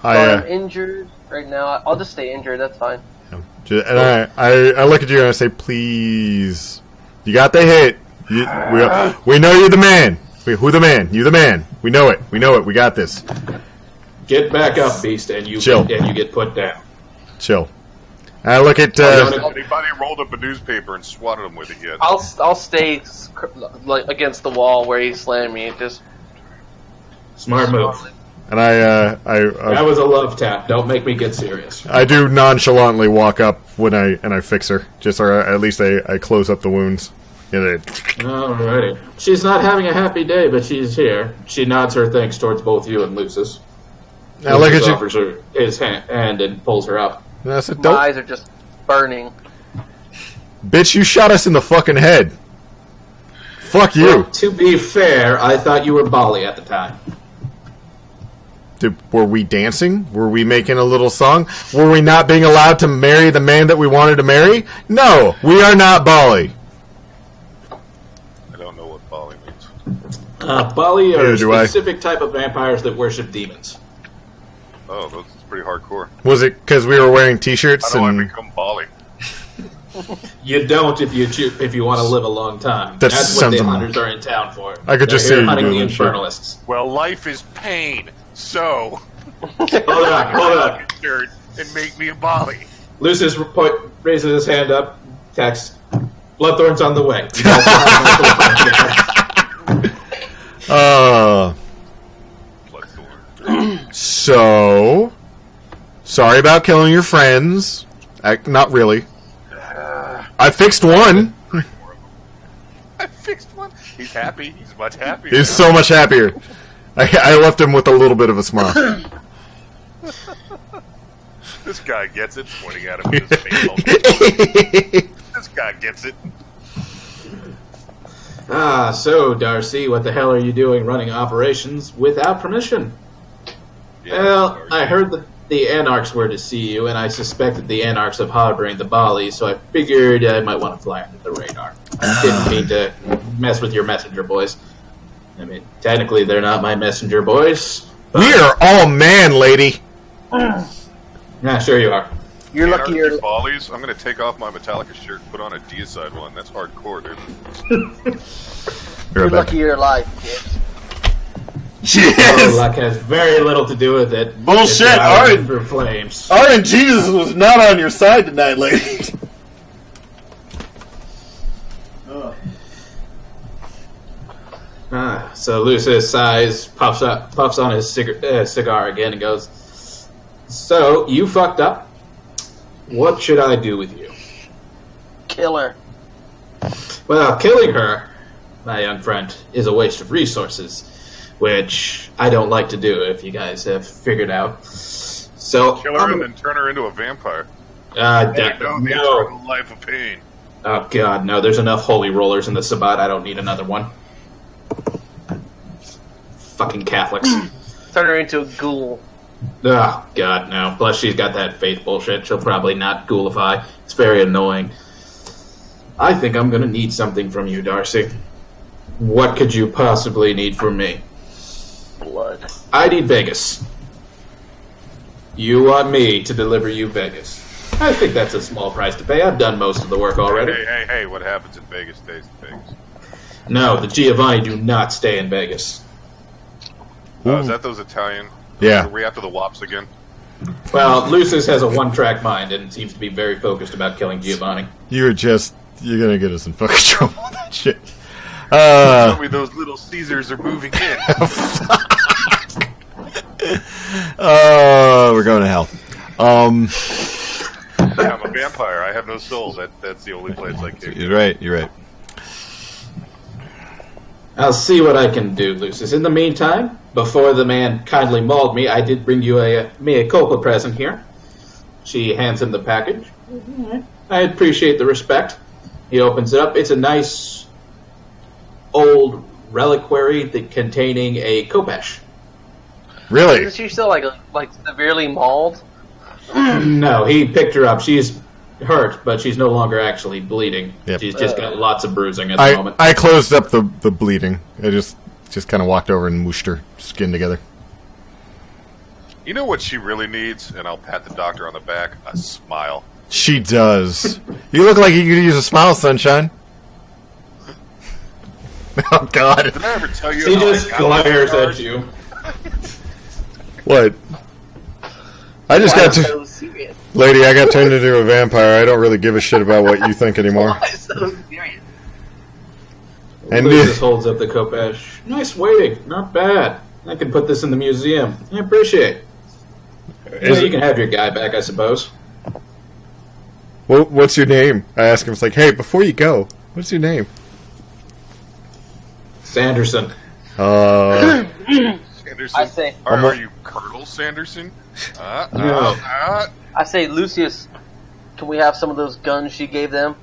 C: I'm injured right now. I'll just stay injured. That's fine.
B: And I look at you and I say, please. You got the hit. We know you're the man. Who the man? You the man. We know it. We got this.
A: Get back up, beast, and you get put down.
B: Chill. I look at.
D: Anybody rolled up a newspaper and swatted him with it yet?
C: I'll stay like against the wall where he slammed me. Just
A: smart move.
B: And I
A: that was a love tap. Don't make me get serious.
B: I do nonchalantly walk up when I fix her, or at least I close up the wounds.
A: Alrighty. She's not having a happy day, but she's here. She nods her thanks towards both you and Lucis.
B: Now look at you.
A: Offers her his hand and pulls her up.
B: I said,
C: My eyes are just burning.
B: Bitch, you shot us in the fucking head. Fuck you.
A: Well, to be fair, I thought you were Bali at the time.
B: Were we dancing? Were we making a little song? Were we not being allowed to marry the man that we wanted to marry? No, we are not Bali.
D: I don't know what Bali means.
A: Bali are a
B: Neither do I.
A: specific type of vampires that worship demons.
D: Oh, that's pretty hardcore.
B: Was it because we were wearing T-shirts?
D: How do I
B: And
D: become Bali?
A: You don't if you want to live a long time.
B: That
A: That's what
B: sounds
A: the
B: amazing.
A: hunters are in town for.
B: I could
A: They're
B: just
A: here
B: see you
A: hunting the
B: doing that shit.
A: infernalists.
D: Well, life is pain, so
A: Hold on.
D: dirt and make me a Bali.
A: Lucius raises his hand up. Text. Bloodthorn's on the way.
B: So sorry about killing your friends. Not really. I fixed one.
D: I fixed one. He's happy. He's much happier.
B: He's so much happier. I left him with a little bit of a smile.
D: This guy gets it. Pointing at him with his face. All this guy gets it.
A: So, Darcy, what the hell are you doing running operations without permission?
D: Yeah,
A: Well,
D: sorry.
A: I heard that the Anarchs were to see you, and I suspected the Anarchs of harboring the Bali, so I figured I might want to fly under the radar. I didn't mean to mess with your messenger boys. I mean, technically, they're not my messenger boys.
B: We are all man, lady.
A: Nah, sure you are.
C: You're lucky
D: Anarchy
C: you're
D: Follies. I'm going to take off my Metallica shirt and put on a deicide one. That's hardcore, dude.
C: you're lucky you're alive, kid.
A: Oh, luck has very little to do with it.
B: Bullshit,
A: It's out
B: alright.
A: for flames.
B: And Jesus was not on your side tonight, lady.
A: So Lucius sighs, puffs on his cigar again, and goes, "So you fucked up. What should I do with you?"
C: Killer.
A: Well, killing her, my young friend, is a waste of resources, which I don't like to do. If you guys have figured out, so
D: Kill her and then turn her into a vampire.
A: no.
D: The eternal life of pain.
A: Oh God, no! There's enough holy rollers in the Sabbat. I don't need another one. Fucking Catholics.
C: Turn her into a ghoul.
A: Oh, God, no. Plus, she's got that faith bullshit. She'll probably not ghoulify. It's very annoying. I think I'm going to need something from you, Darcy. What could you possibly need from me?
C: Blood.
A: I need Vegas. You want me to deliver you Vegas. I think that's a small price to pay. I've done most of the work already.
D: Hey, what happens in Vegas stays in Vegas.
A: No, the Giovanni do not stay in Vegas.
D: Is that those Italian?
B: Yeah.
D: Are we after the Wops again?
A: Well, Lucius has a one-track mind and seems to be very focused about killing Giovanni.
B: You're gonna get us in fucking trouble with that shit.
D: Tell me those little Caesars are moving in.
B: We're going to hell.
D: I'm a vampire. I have no soul. That's the only place I can.
B: You're right.
A: I'll see what I can do, Lucius. In the meantime, before the man kindly mauled me, I did bring you a mea culpa present here. She hands him the package. I appreciate the respect. He opens it up. It's a nice old reliquary containing a khopesh.
B: Really?
C: Isn't she still like severely mauled?
A: No, he picked her up. She's hurt, but she's no longer actually bleeding.
B: Yep.
A: She's just got lots of bruising at the moment.
B: I closed up the bleeding. I just kind of walked over and mooshed her skin together.
D: You know what she really needs? And I'll pat the doctor on the back. A smile.
B: She does. You look like you could use a smile, sunshine. Oh God!
D: Did I ever tell you?
A: She
D: how
A: just
D: I got
A: glares
D: those
A: at
D: scars?
A: you.
B: What? I just got
C: so serious?
B: lady. I got turned into a vampire. I don't really give a shit about what you think anymore.
C: Why so serious?
B: And
A: Lucius holds up the khopesh. Nice waiting. Not bad. I can put this in the museum. I appreciate it. You can have your guy back, I suppose.
B: What's your name? I ask him. It's like, hey, before you go, what's your name?
A: Sanderson.
D: Sanderson.
C: I say,
D: Are you Colonel Sanderson?
A: No.
C: I say, Lucius, can we have some of those guns she gave them?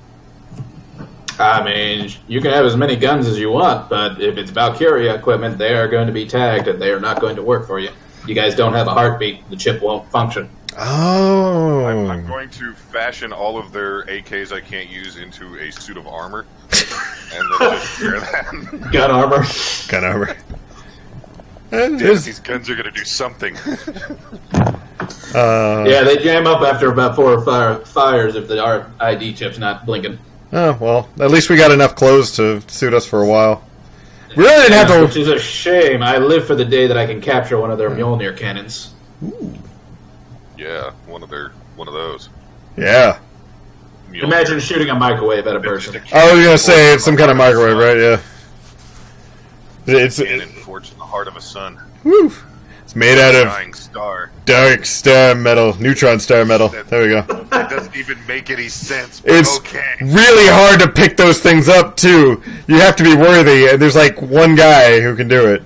A: I mean, you can have as many guns as you want, but if it's Valkyria equipment, they are going to be tagged and they are not going to work for you. You guys don't have a heartbeat. The chip won't function.
B: Oh.
D: I'm going to fashion all of their AKs I can't use into a suit of armor, and then just wear that.
A: Gun armor.
B: Gun armor.
D: Damn, these guns are going to do something.
A: Yeah, they jam up after about 4 or 5 fires if the RFID chip's not blinking.
B: Oh, well, at least we got enough clothes to suit us for a while. We really didn't have to...
A: Which is a shame. I live for the day that I can capture one of their Mjolnir cannons.
B: Ooh.
D: Yeah, one of those.
B: Yeah.
A: Imagine shooting a microwave at a person.
B: I was going to say, it's some kind of microwave, right? Yeah. It's
D: cannon forged in the heart of a sun.
B: Woo. It's made out of
D: Dying star.
B: dark star metal, neutron star metal. There we go.
D: That doesn't even make any sense. But
B: It's
D: okay.
B: really hard to pick those things up, too. You have to be worthy, and there's like one guy who can do it.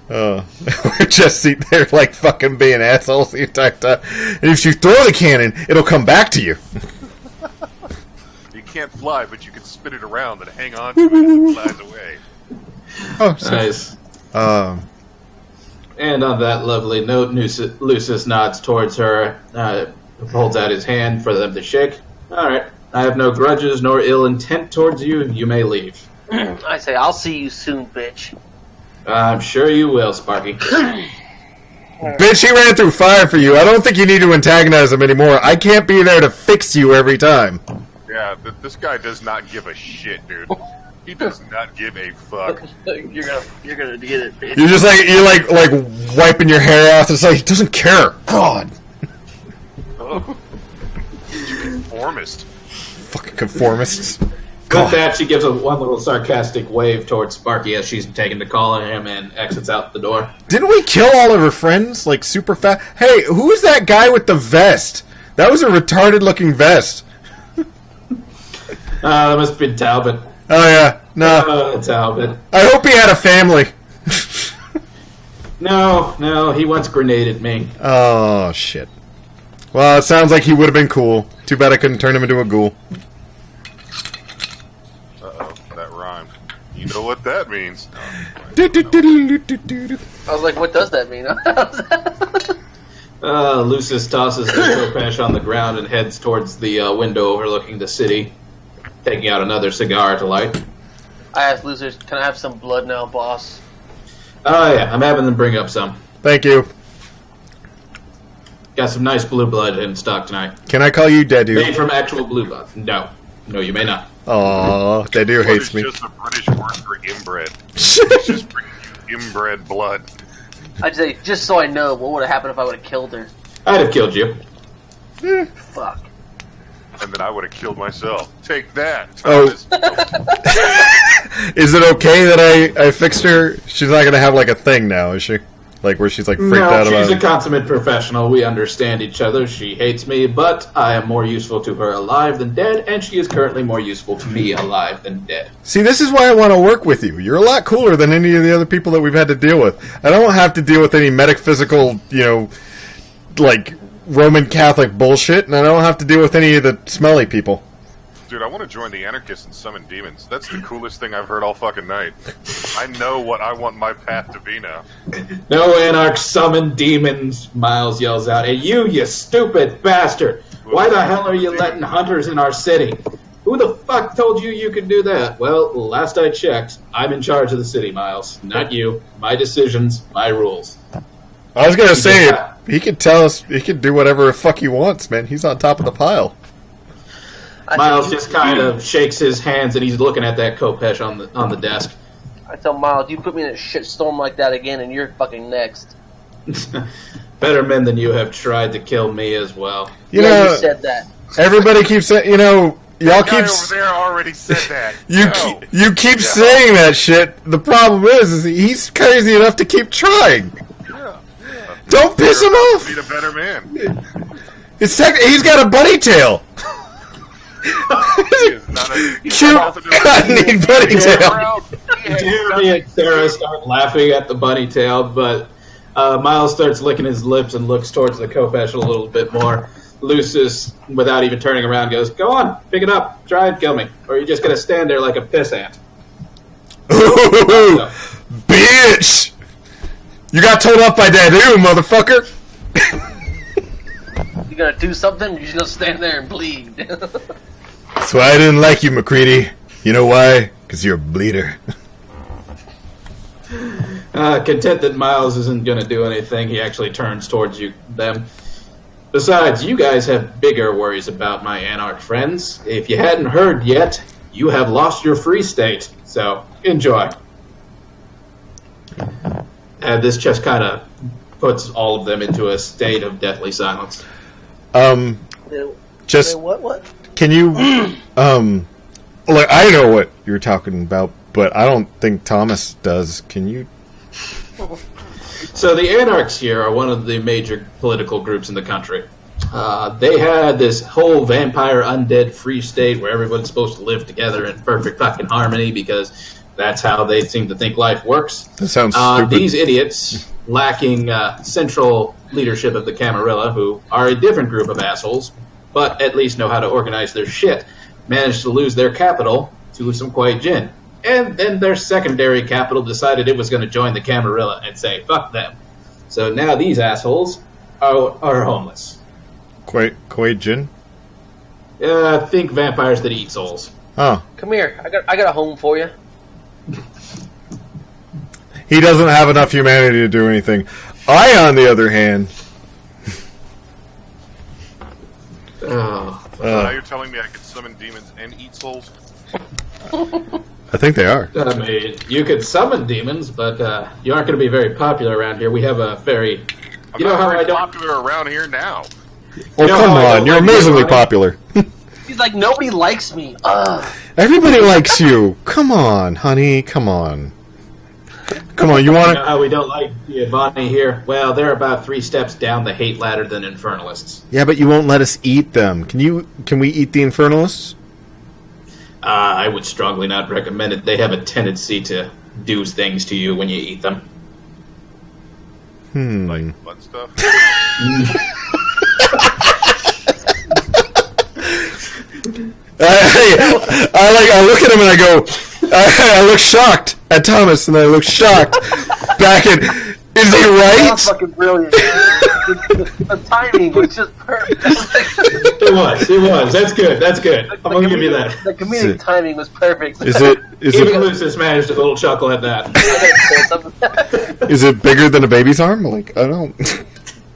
B: We're just sitting there like fucking being assholes the entire time. And if you throw the cannon, it'll come back to you.
D: You can't fly, but you can spin it around and hang on to it as it flies away.
B: Oh,
A: Nice.
B: Um,
A: And on that lovely note, Lucius nods towards her, holds out his hand for them to shake. All right. I have no grudges nor ill intent towards you. You may leave.
C: I say, I'll see you soon, bitch.
A: I'm sure you will, Sparky.
B: bitch, he ran through fire for you. I don't think you need to antagonize him anymore. I can't be there to fix you every time.
D: Yeah, this guy does not give a shit, dude. He does not give a fuck.
C: You're gonna get it, bitch.
B: You're just like wiping your hair off. It's like he doesn't care. God,
D: Oh. You conformist.
B: fucking conformists.
A: With that, she gives one little sarcastic wave towards Sparky as she's taken to calling him and exits out the door.
B: Didn't we kill all of her friends like super fast? Hey, who is that guy with the vest? That was a retarded-looking vest.
A: That must be Talbot.
B: Oh yeah, no.
A: Talbot.
B: I hope he had a family.
A: No, he once grenaded me.
B: Oh shit. Well, it sounds like he would have been cool. Too bad I couldn't turn him into a ghoul.
D: Uh-oh, that rhymed. You know what that means.
C: I was like, what does that mean?
A: Lucius tosses the Kopesh on the ground and heads towards the window overlooking the city, taking out another cigar to light.
C: I asked Lucius, can I have some blood now, boss?
A: Oh, yeah, I'm having them bring up some.
B: Thank you.
A: Got some nice blue blood in stock tonight.
B: Can I call you Dedu?
A: Made from actual blue blood. No, you may not.
B: Aw, Dedu hates me.
D: It's just a British word for inbred. It's just bringing you inbred blood.
C: I'd say, just so I know, what would have happened if I would have killed her?
A: I'd have killed you.
C: Fuck.
D: And then I would have killed myself. Take that,
B: Oh.
D: Thomas.
B: Is it okay that I fixed her? She's not gonna have like a thing now, is she? Like where she's like freaked out about
A: she's a
B: it.
A: consummate professional. We understand each other. She hates me, but I am more useful to her alive than dead, and she is currently more useful to me alive than dead.
B: See, this is why I want to work with you. You're a lot cooler than any of the other people that we've had to deal with. I don't have to deal with any metaphysical, like Roman Catholic bullshit, and I don't have to deal with any of the smelly people.
D: Dude, I want to join the anarchists and summon demons. That's the coolest thing I've heard all fucking night. I know what I want my path to be now.
A: No anarch summon demons, Miles yells out. Hey, you stupid bastard! Why the hell are you letting hunters in our city? Who the fuck told you could do that? Well, last I checked, I'm in charge of the city, Miles. Not you. My decisions, my rules.
B: I was gonna say, he could tell us, he could do whatever the fuck he wants, man. He's on top of the pile.
A: Miles just kind of shakes his hands and he's looking at that Kopesh on the desk.
C: I tell Miles, you put me in a shitstorm like that again and you're fucking next.
A: Better men than you have tried to kill me as well.
B: You
C: You said that.
B: everybody keeps saying, y'all
D: Guy
B: keep
D: over there already said that.
B: you keep saying that shit. The problem is he's crazy enough to keep trying.
D: Yeah.
B: Don't piss him off.
D: Be a better man.
B: He's got a bunny tail.
D: He is not a
B: Cute, cotton bunny tail.
C: He
A: Jeremy and Sarah start laughing at the bunny tail, but Miles starts licking his lips and looks towards the Kopesh a little bit more. Lucius, without even turning around, goes, "Go on, pick it up, try and kill me, or you're just gonna stand there like a piss ant."
B: Bitch! You got told off by Dadu, motherfucker!
C: You gonna do something? You're just gonna stand there and bleed.
B: That's why I didn't like you, McCready. You know why? Because you're a bleeder.
A: Content that Miles isn't going to do anything, he actually turns towards them. Besides, you guys have bigger worries about my Anarch friends. If you hadn't heard yet, you have lost your free state. So, enjoy. This just kind of puts all of them into a state of deathly silence.
B: Just...
C: What?
B: Can you... Look, I know what you're talking about, but I don't think Thomas does. Can you...
A: So the Anarchs here are one of the major political groups in the country. They had this whole vampire undead free state where everyone's supposed to live together in perfect fucking harmony because that's how they seem to think life works.
B: That sounds stupid.
A: These idiots, lacking central leadership of the Camarilla, who are a different group of assholes, but at least know how to organize their shit, managed to lose their capital to some Kuwait Jin. And then their secondary capital decided it was going to join the Camarilla and say, fuck them. So now these assholes are homeless.
B: Kuwait Jin?
A: Think vampires that eat souls.
B: Oh.
C: Come here. I got a home for you.
B: He doesn't have enough humanity to do anything. I, on the other hand...
D: Now you're telling me I can summon demons and eat souls?
B: I think they are.
A: I mean, you could summon demons, but you aren't going to be very popular around here. We have a very...
D: I'm not very popular around here now.
B: Oh, come on. You're amazingly popular.
C: He's like, nobody likes me. Ugh.
B: Everybody likes you. Come on, honey. Come on. Come on, you want
A: to... You know how we don't like Giovanni here? Well, they're about 3 steps down the hate ladder than Infernalists.
B: Yeah, but you won't let us eat them. Can we eat the Infernalists?
A: I would strongly not recommend it. They have a tendency to do things to you when you eat them.
D: Like butt stuff?
B: I look at him and I go, I look shocked at Thomas, and I look shocked back at, is he right?
C: That was fucking brilliant. The timing was just perfect.
A: It was. That's good. I'm going to give you that.
C: The comedic timing was perfect.
A: Even Lucius managed a little chuckle at that.
B: Is it bigger than a baby's arm? Like, I don't...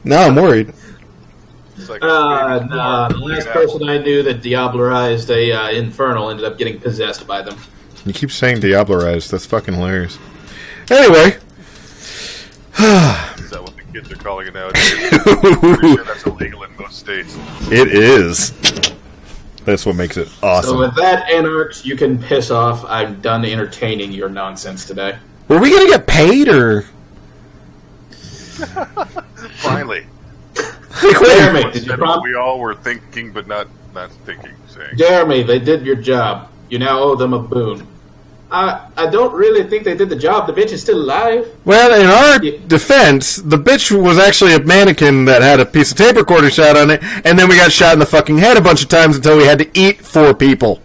B: Now I'm worried.
D: Like
A: the last person I knew that diablerized a infernal ended up getting possessed by them.
B: You keep saying diablerized. That's fucking hilarious. Anyway.
D: Is that what the kids are calling it nowadays? I'm pretty sure that's illegal in most states.
B: It is. That's what makes it awesome.
A: So with that, Anarchs, you can piss off. I'm done entertaining your nonsense today.
B: Were we going to get paid, or...?
D: Finally.
A: Jeremy, did you promise?
D: We all were thinking, but not thinking. Saying.
A: Jeremy, they did your job. You now owe them a boon. I don't really think they did the job. The bitch is still alive.
B: Well, in our defense, the bitch was actually a mannequin that had a piece of tape recorder shot on it, and then we got shot in the fucking head a bunch of times until we had to eat 4 people.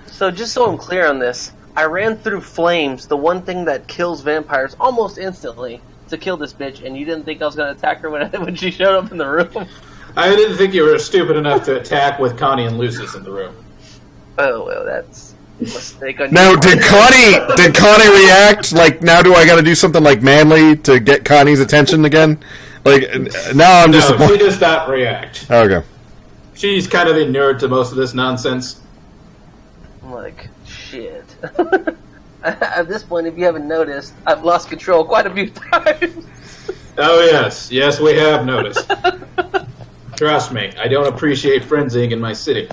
C: So just so I'm clear on this, I ran through flames, the one thing that kills vampires almost instantly, to kill this bitch, and you didn't think I was going to attack her when she showed up in the room?
A: I didn't think you were stupid enough to attack with Connie and Lucius in the room.
C: Oh, well, that's a mistake on
B: Now,
C: your part.
B: did Connie react? Like, now do I got to do something like manly to get Connie's attention again? Like, now I'm disappointed.
A: No, she does not react.
B: Okay.
A: She's kind of inured to most of this nonsense.
C: I'm like, shit. At this point, if you haven't noticed, I've lost control quite a few times.
A: Oh, yes. Yes, we have noticed. Trust me, I don't appreciate frenzying in my city.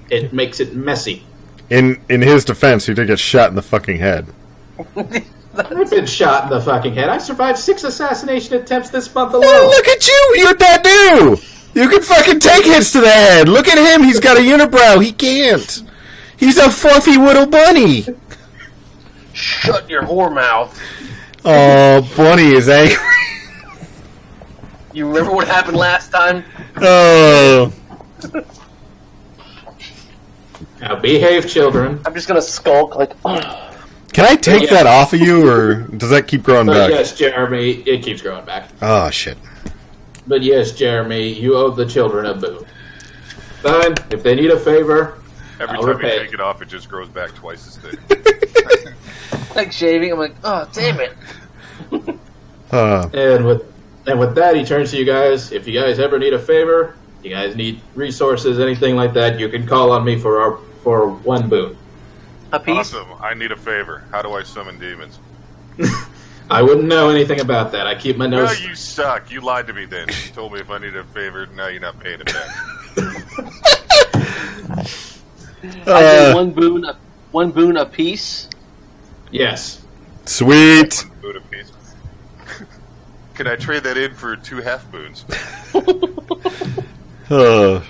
A: It makes it messy.
B: In his defense, he did get shot in the fucking head.
A: I've been shot in the fucking head. I survived 6 assassination attempts this month alone.
B: Well, look at you! You're that new! You can fucking take hits to the head! Look at him! He's got a unibrow! He can't! He's a fluffy little bunny!
C: Shut your whore mouth.
B: Oh, Bunny is angry.
C: You remember what happened last time?
B: Oh.
A: Now behave, children.
C: I'm just gonna skulk like.
B: Can I take that off of you, or does that keep growing
A: But
B: back?
A: yes, Jeremy, it keeps growing back.
B: Oh, shit.
A: But yes, Jeremy, you owe the children a boon. Fine, if they need a favor,
D: Every
A: I'll
D: time
A: repay
D: you
A: it.
D: take it off, it just grows back twice as thick.
C: Like shaving, I'm like, oh damn it.
B: Uh,
A: And with that, he turns to you guys. If you guys ever need a favor, you guys need resources, anything like that, you can call on me for one boon.
C: A piece?
D: Awesome. I need a favor. How do I summon demons?
A: I wouldn't know anything about that. I keep my
D: No,
A: nose.
D: you suck. You lied to me then. You told me if I needed a favor, now you're not paying it back.
C: I do one boon a piece.
A: Yes.
B: sweet.
D: Boon apiece. Can I trade that in for 2 half boons?
A: And with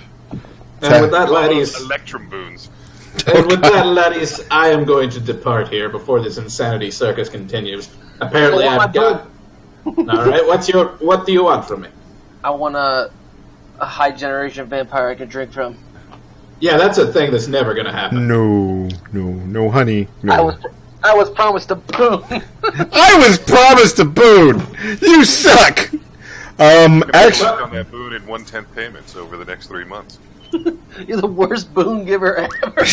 A: that, laddies,
D: Electrum boons.
A: I am going to depart here before this insanity circus continues. Apparently,
C: Well,
A: I've got. All right, what do you want from me?
C: I want a high generation vampire I can drink from.
A: Yeah, that's a thing that's never going to happen.
B: No, honey. No.
C: I was promised a boon.
B: I was promised a boon. You suck. Actually,
D: Work on that boon in 1/10 payments over the next 3 months.
C: You're the worst boon giver ever.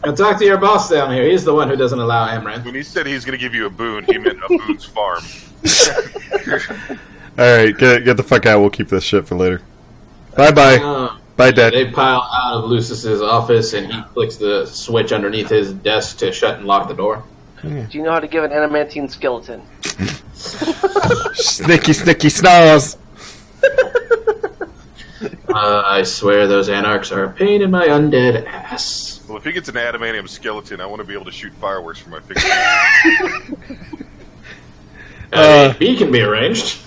A: And talk to your boss down here. He's the one who doesn't allow Amaranth.
D: When he said he's going to give you a boon, he meant a Boone's farm.
B: all right, get the fuck out. We'll keep this shit for later. Bye. Bye, Dad.
A: They pile out of Ulysses' office, and he flicks the switch underneath his desk to shut and lock the door.
C: Do you know how to give an adamantine skeleton?
B: Snicky snarls.
A: I swear those anarchs are a pain in my undead ass.
D: Well, if he gets an adamantium skeleton, I want to be able to shoot fireworks from my fingers.
A: B can be arranged.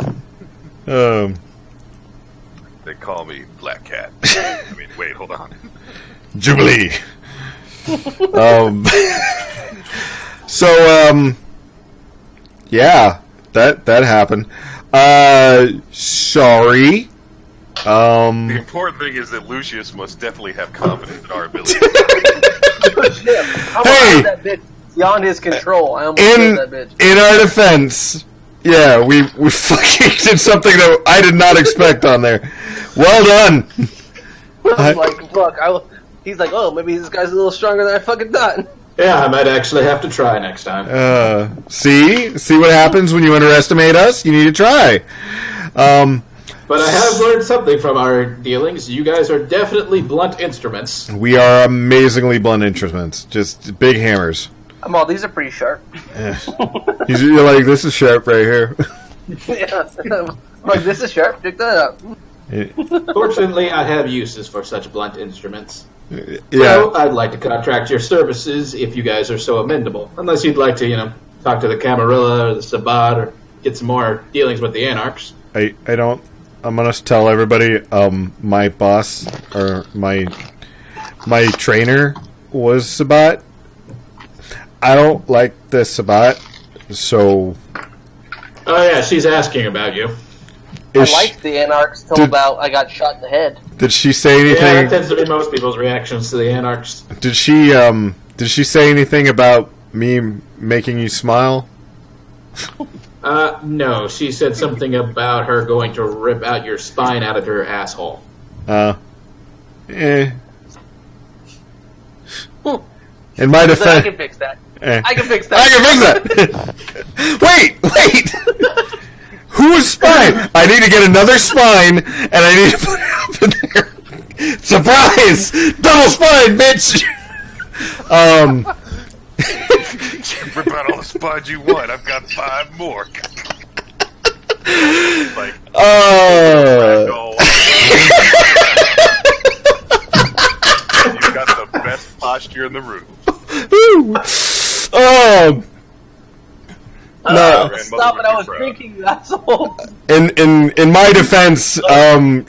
D: They call me Black Cat. I mean, wait, hold on.
B: Jubilee. Yeah, that happened. Sorry.
D: The important thing is that Lucius must definitely have confidence in our ability.
B: Hey!
C: That bitch beyond his control. I almost
B: In
C: killed that bitch.
B: in our defense, yeah, we fucking did something that I did not expect on there. Well done.
C: I was like, fuck. He's like, oh, maybe this guy's a little stronger than I fucking thought.
A: Yeah, I might actually have to try next time.
B: See what happens when you underestimate us? You need to try.
A: But I have learned something from our dealings. You guys are definitely blunt instruments.
B: We are amazingly blunt instruments, just big hammers.
C: These are pretty sharp.
B: You're like, this is sharp right here.
C: Yeah. I'm like, this is sharp. Pick that up.
A: Fortunately, I have uses for such blunt instruments.
B: Yeah.
A: So I'd like to contract your services if you guys are so amendable. Unless you'd like to, talk to the Camarilla or the Sabbat or get some more dealings with the Anarchs.
B: I don't. I'm gonna tell everybody. My boss or my trainer was Sabbat. I don't like the Sabbat, so.
A: Oh yeah, she's asking about you.
C: I liked the Anarchs till about I got shot in the head.
B: Did she say anything?
A: Yeah, that tends to be most people's reactions to the Anarchs.
B: Did she say anything about me making you smile?
A: No, she said something about her going to rip out your spine out of her asshole.
B: In my defense,
C: I can fix that. I can fix that.
B: Wait! Whose spine? I need to get another spine, and I need to put it up in there. Surprise! Double spine, bitch!
D: Rip out all the spines you want. I've got 5 more. Like, you've got the best posture in the room.
B: No.
C: Stop it! I was drinking, you asshole.
B: In my defense,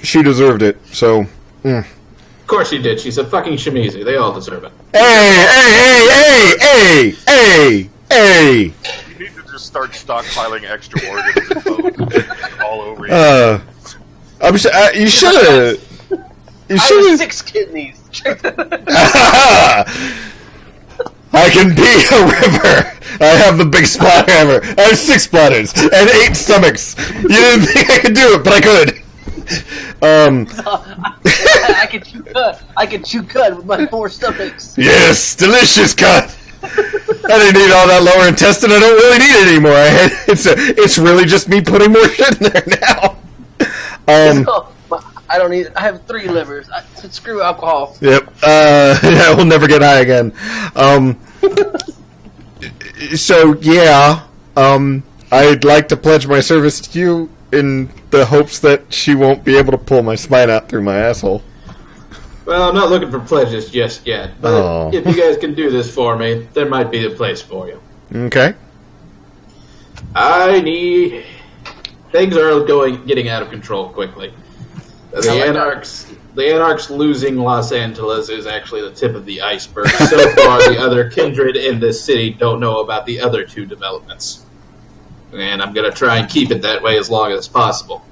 B: she deserved it. So.
A: Of course she did. She's a fucking shemizi. They all deserve it.
B: Hey! Hey!
D: You need to just start stockpiling extra organs and bones all over you.
B: You should have. You
C: I
B: should
C: have
B: have.
C: 6 kidneys.
B: I can be a river. I have the big splatter hammer. I have 6 splatters and 8 stomachs. You didn't think I could do it, but I could.
C: I can chew cut. I can chew cut with my 4 stomachs.
B: Yes, delicious cut. I didn't need all that lower intestine. I don't really need it anymore. It's really just me putting more shit in there now.
C: I don't need. I have 3 livers. Screw alcohol.
B: Yep. Yeah, we'll never get high again. So yeah. I'd like to pledge my service to you in the hopes that she won't be able to pull my spine out through my asshole.
A: Well, I'm not looking for pledges just yet, but if you guys can do this for me, there might be a place for you.
B: Okay.
A: Things are getting out of control quickly. The Anarchs losing Los Angeles is actually the tip of the iceberg. So far, the other kindred in this city don't know about the other 2 developments. And I'm going to try and keep it that way as long as possible.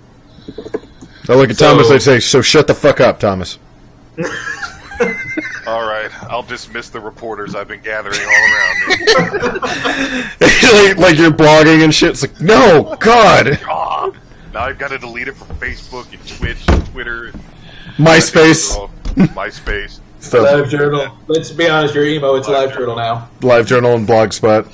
B: I look at Thomas, I'd say, so shut the fuck up, Thomas.
D: All right, I'll dismiss the reporters I've been gathering all around me.
B: like you're blogging and shit. It's like, no, God.
D: Now I've got to delete it from Facebook and Twitch and Twitter. And
B: MySpace.
D: MySpace.
A: Live Journal. Let's be honest, your emo, it's Live Journal now.
B: Live Journal and Blogspot.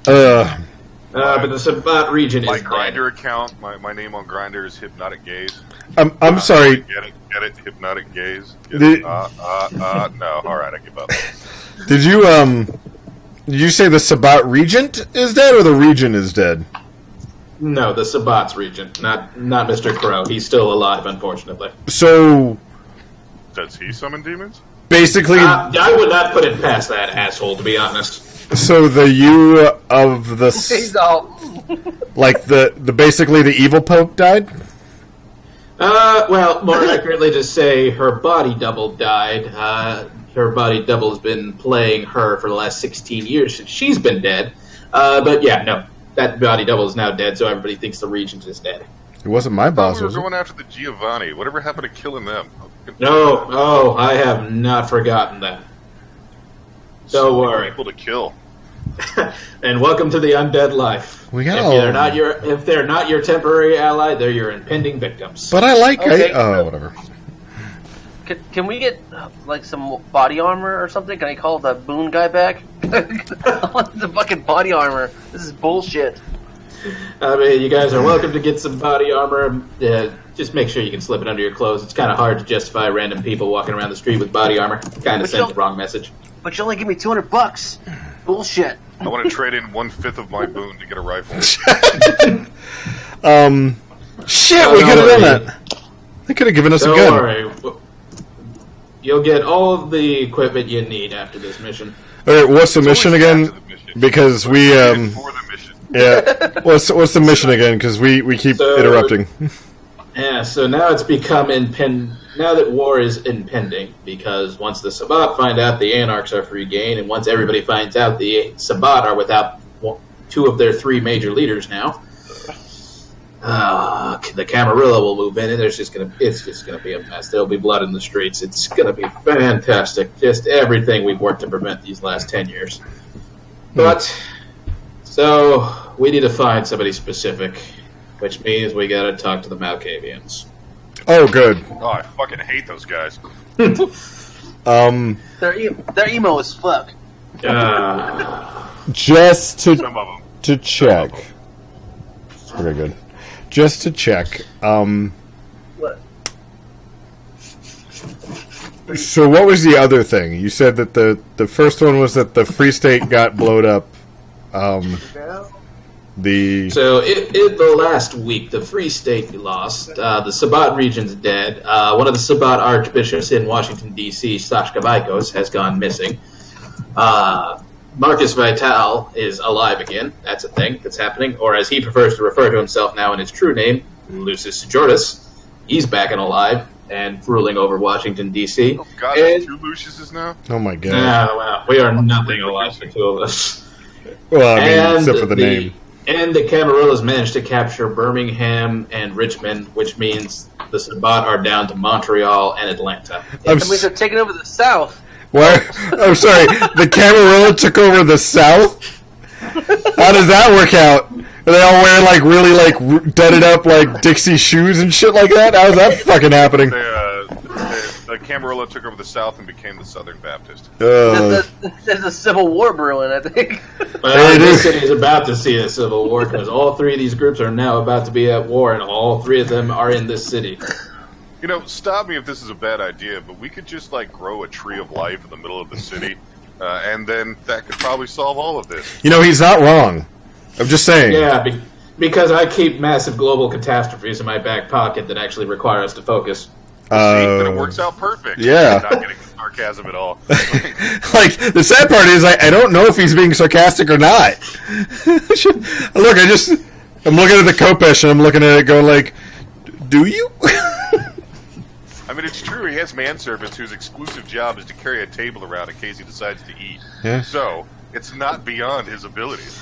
A: But the Sabat region
D: my
A: is
D: Grindr account. My name on Grindr is Hypnotic Gaze.
B: I'm sorry.
D: Get it? Hypnotic Gaze.
B: The-
D: No. All right, I give up.
B: Did you say the Sabat Regent is dead or the region is dead?
A: No, the Sabat's regent, not Mr. Crow. He's still alive, unfortunately.
B: So
D: Does he summon demons?
B: basically,
A: I would not put it past that asshole, to be honest.
B: so the you of the
C: He's all.
B: like the basically the evil pope died.
A: Well, more accurately to say, her body double died. Her body double has been playing her for the last 16 years since she's been dead. But yeah, no. That body double is now dead, so everybody thinks the regent is dead.
B: It wasn't my boss,
D: We
B: was
D: were
B: it?
D: going after the Giovanni. Whatever happened to killing them?
A: No, I have not forgotten that. Don't worry.
D: People to kill.
A: And welcome to the undead life.
B: We got
A: If they're not your temporary ally, they're your impending victims.
B: But I like
C: Okay.
B: whatever.
C: Can we get like some body armor or something? Can I call the Boone guy back? I want the fucking body armor. This is bullshit.
A: I mean, you guys are welcome to get some body armor. Just make sure you can slip it under your clothes. It's kind of hard to justify random people walking around the street with body armor. Kind of sends the wrong message.
C: But you only give me $200. Bullshit.
D: I want to trade in 1/5 of my boon to get a rifle.
B: Shit, we could have done that. They could have given us a
A: Don't
B: gun.
A: worry. You'll get all of the equipment you need after this mission.
B: All right, what's the
D: It's
B: mission
D: always
B: again?
D: after the mission.
B: Because we
D: For the mission.
B: yeah. What's the mission again? Because we keep interrupting.
A: Yeah, so now it's become now that war is impending, because once the Sabat find out the Anarchs are free gain, and once everybody finds out the Sabat are without 2 of their 3 major leaders now, the Camarilla will move in, and it's just gonna be a mess. There'll be blood in the streets. It's gonna be fantastic. Just everything we've worked to prevent these last 10 years. But so we need to find somebody specific, which means we gotta talk to the Malkavians.
B: Oh, good.
D: Oh, I fucking hate those guys.
C: They're emo as fuck.
B: Just
D: Some of them.
B: to check. Very good. Just to check.
C: What?
B: So what was the other thing? You said that the first one was that the Free State got blowed up.
A: So in the last week, the Free State lost. The Sabat region's dead. One of the Sabat archbishops in Washington, D.C., Sashka Vaikos, has gone missing. Marcus Vital is alive again. That's a thing that's happening. Or as he prefers to refer to himself now in his true name, Lucis Jordas. He's back and alive and ruling over Washington, D.C.
D: Oh, God, there's 2 Luciuses now?
B: Oh my god.
A: Well, we are nothing alike, the 2 of us.
B: Well, I mean, except for the name.
A: And the Camarillas managed to capture Birmingham and Richmond, which means the Sabat are down to Montreal and Atlanta.
C: That means they're taking over the South.
B: What? I'm sorry. The Camarilla took over the South? How does that work out? Are they all wearing, like, really, like, dudded up, like, Dixie shoes and shit like that? How's that fucking happening?
D: The Camarilla took over the South and became the Southern Baptist.
C: There's a civil war brewing, I think.
A: Well, this city is about to see a civil war because all three of these groups are now about to be at war, and all three of them are in this city.
D: You know, stop me if this is a bad idea, but we could just, like, grow a tree of life in the middle of the city, and then that could probably solve all of this.
B: You know, he's not wrong. I'm just saying.
A: Yeah, because I keep massive global catastrophes in my back pocket that actually require us to focus.
D: Then it works out perfect.
B: Yeah.
D: I'm not getting sarcasm at all.
B: Like, the sad part is I don't know if he's being sarcastic or not. Look, I'm looking at the Kopesh and I'm looking at it going like, do you?
D: I mean, it's true. He has manservants whose exclusive job is to carry a table around in case he decides to eat.
B: Yeah.
D: So, it's not beyond his abilities.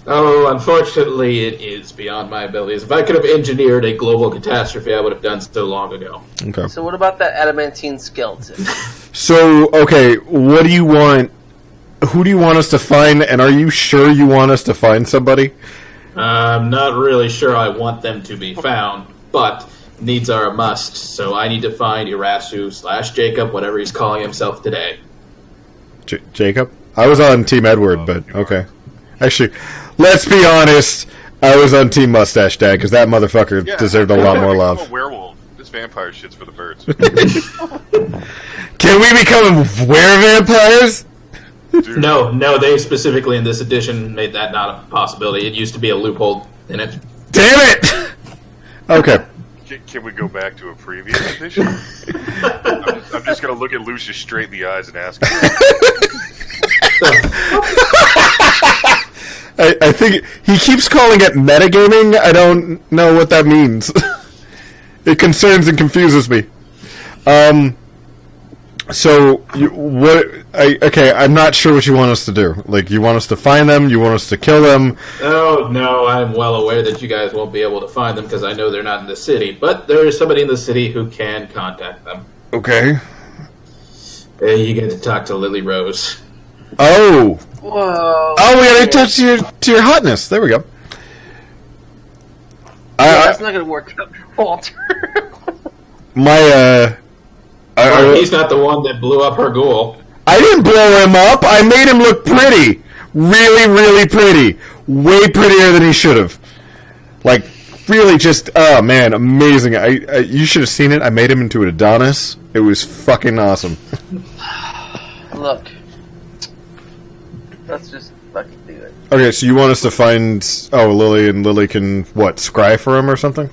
A: Oh, unfortunately, it is beyond my abilities. If I could have engineered a global catastrophe, I would have done so long ago.
B: Okay.
C: So what about that adamantine skeleton?
B: So, okay, what do you want? Who do you want us to find, and are you sure you want us to find somebody?
A: I'm not really sure I want them to be found, but needs are a must, so I need to find Irasu/Jacob, whatever he's calling himself today.
B: Jacob? I was on Team Edward, but okay. Actually, let's be honest, I was on Team Mustache Dad, because that motherfucker deserved a lot more love.
D: I'm a werewolf. This vampire shit's for the birds.
B: Can we become were-vampires?
A: No, they specifically in this edition made that not a possibility. It used to be a loophole in it.
B: Damn it! Okay.
D: Can we go back to a previous edition? I'm just going to look at Lucius straight in the eyes and ask him.
B: I think he keeps calling it metagaming. I don't know what that means. It concerns and confuses me. Okay, I'm not sure what you want us to do. Like, you want us to find them? You want us to kill them?
A: Oh, no, I'm well aware that you guys won't be able to find them because I know they're not in the city. But there is somebody in the city who can contact them.
B: Okay.
A: You get to talk to Lily Rose.
B: Oh!
C: Whoa.
B: Oh, we gotta touch to your hotness. There we go.
C: That's not gonna work out, Walter.
A: He's not the one that blew up her ghoul.
B: I didn't blow him up. I made him look pretty. Really, really pretty. Way prettier than he should have. Like, really just, oh man, amazing. You should have seen it. I made him into an Adonis. It was fucking awesome.
C: Look. Let's just fucking do it.
B: Okay, so you want us to find, Lily, and Lily can, what, scry for him or something?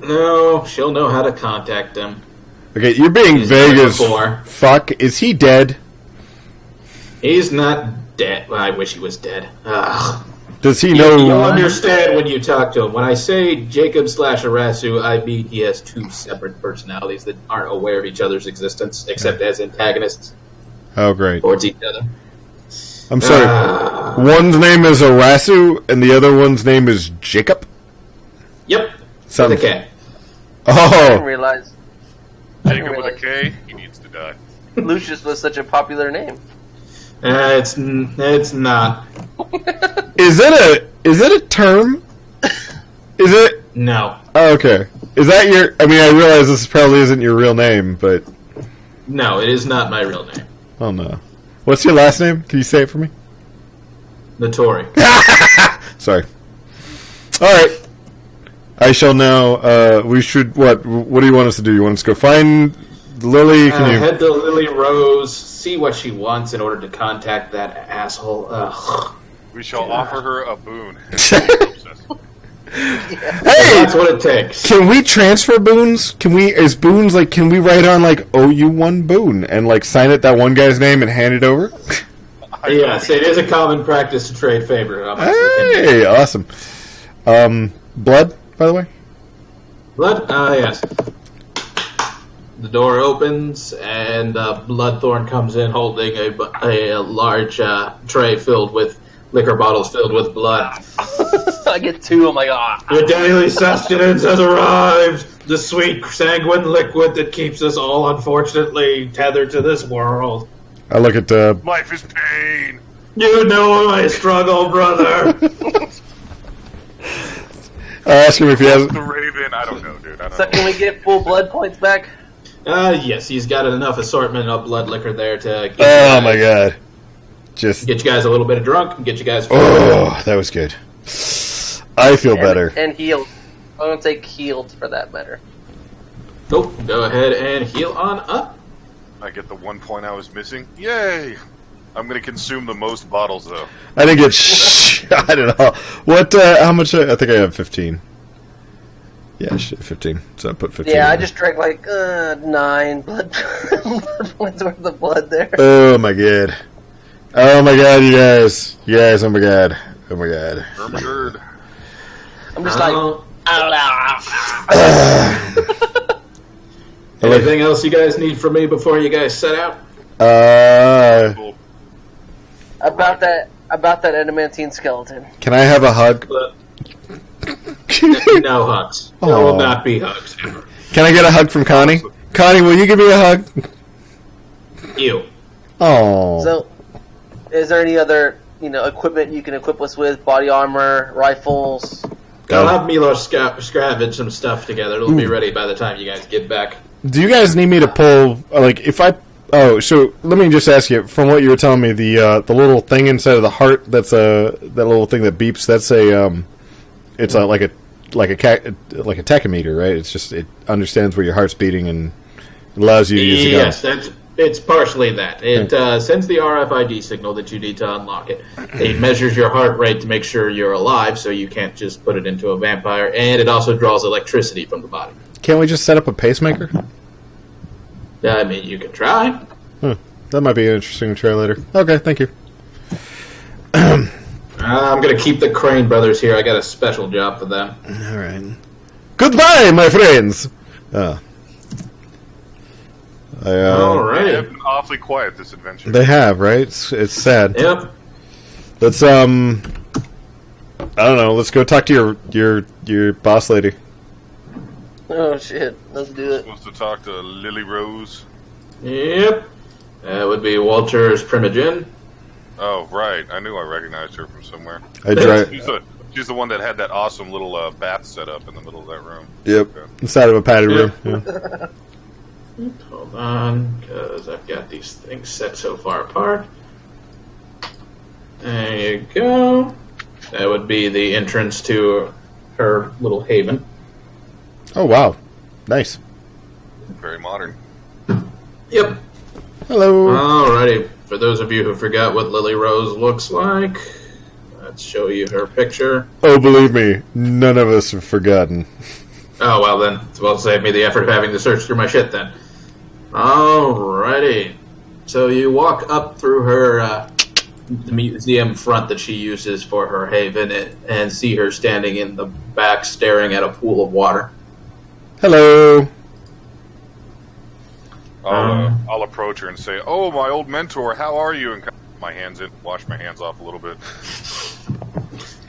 A: No, she'll know how to contact them.
B: Okay, you're being vague as fuck. Is he dead?
A: He's not dead. Well, I wish he was dead. Ugh.
B: Does he know?
A: You'll understand when you talk to him. When I say Jacob/Arasu, I mean he has two separate personalities that aren't aware of each other's existence, except as antagonists.
B: Oh, great.
A: Towards each other.
B: I'm sorry. One's name is Arasu, and the other one's name is Jacob?
A: Yep.
B: With
A: a K.
C: I didn't
B: Oh.
C: realize
D: Jacob with a K, he needs to die.
C: Lucius was such a popular name.
A: It's not.
B: Is it a term? Is it?
A: No.
B: Oh, okay. Is that your... I mean, I realize this probably isn't your real name, but...
A: No, it is not my real name.
B: Oh, no. What's your last name? Can you say it for me?
A: Notori.
B: Sorry. Alright. I shall know. We should... What do you want us to do? You want us to go find Lily? Can you...
A: Head to Lily Rose, see what she wants in order to contact that asshole. Ugh.
D: We shall offer her a boon.
B: Hey!
A: That's what it takes.
B: Can we transfer boons? Can we write on, like, owe you one boon and, like, sign it that one guy's name and hand it over?
A: Yes, it is a common practice to trade favor.
B: Hey, awesome. Blood, by the way?
A: Blood? Yes. The door opens, and Bloodthorn comes in holding a large tray filled with liquor bottles filled with blood.
C: I get 2. I'm like, ah.
A: Your daily sustenance has arrived. The sweet sanguine liquid that keeps us all unfortunately tethered to this world.
B: I look at
D: Life is pain.
A: You know my struggle, brother.
B: I ask him if he has.
D: The Raven. I don't know, dude. I don't
C: So
D: know.
C: can we get full blood points back?
A: Yes, he's got enough assortment of blood liquor there to
B: Oh my god! Just
A: get you guys a little bit of drunk and get you guys.
B: oh, that was good. I feel better.
C: And healed. I'm gonna take healed for that matter.
A: Nope. Go ahead and heal on up.
D: I get the 1 point I was missing. Yay! I'm going to consume the most bottles, though.
B: I didn't get. I don't know what. How much? I think I have 15. Yeah, 15. So I put 15.
C: Yeah, I just drank like 9 blood points worth of blood there.
B: Oh my god! Oh my god, you guys! Oh my god! Oh my god!
D: Hermgerd.
C: I'm just like,
A: Anything else you guys need from me before you guys set out?
D: Cool.
C: about that adamantine skeleton.
B: Can I have a hug?
A: No hugs. There will
B: Aw.
A: not be hugs ever.
B: Can I get a hug from Connie? Connie, will you give me a hug?
A: You.
B: Oh.
C: So, is there any other equipment you can equip us with? Body armor, rifles.
A: I'll have Milos scavenge some stuff together. It'll be ready by the time you guys get back.
B: Do you guys need me to pull if I? Oh, so let me just ask you. From what you were telling me, the little thing inside of the heart. That's that little thing that beeps. That's it's like a tachymeter, right? It's just it understands where your heart's beating and allows you to use the gun.
A: Yes, it's partially that. It sends the RFID signal that you need to unlock it. It measures your heart rate to make sure you're alive, so you can't just put it into a vampire. And it also draws electricity from the body.
B: Can't we just set up a pacemaker?
A: I mean, you can try.
B: That might be interesting to try later. Okay, thank you.
A: I'm going to keep the Crane brothers here. I got a special job for them.
B: All right. Goodbye, my friends.
A: All
D: They
A: right.
D: have been awfully quiet this adventure.
B: They have, right? It's sad.
A: Yep.
B: Let's I don't know. Let's go talk to your boss lady.
C: Oh shit! Let's do it.
D: Supposed to talk to Lily Rose.
A: Yep. That would be Walter's Primogen.
D: Oh, right. I knew I recognized her from somewhere.
B: I drive.
D: She's the one that had that awesome little bath set up in the middle of that room.
B: Yep.
D: Okay.
B: Inside of a padded room. Yeah.
A: Hold on, because I've got these things set so far apart. There you go. That would be the entrance to her little haven.
B: Oh wow, nice.
D: Very modern.
A: Yep.
B: Hello.
A: Alrighty. For those of you who forgot what Lily Rose looks like, let's show you her picture.
B: Oh, believe me, none of us have forgotten.
A: Oh, well then, it's well save me the effort of having to search through my shit then. Alrighty. So you walk up through her the museum front that she uses for her haven and see her standing in the back staring at a pool of water.
B: Hello.
D: I'll approach her and say, "Oh, my old mentor, how are you?" And my hands in, wash my hands off a little bit.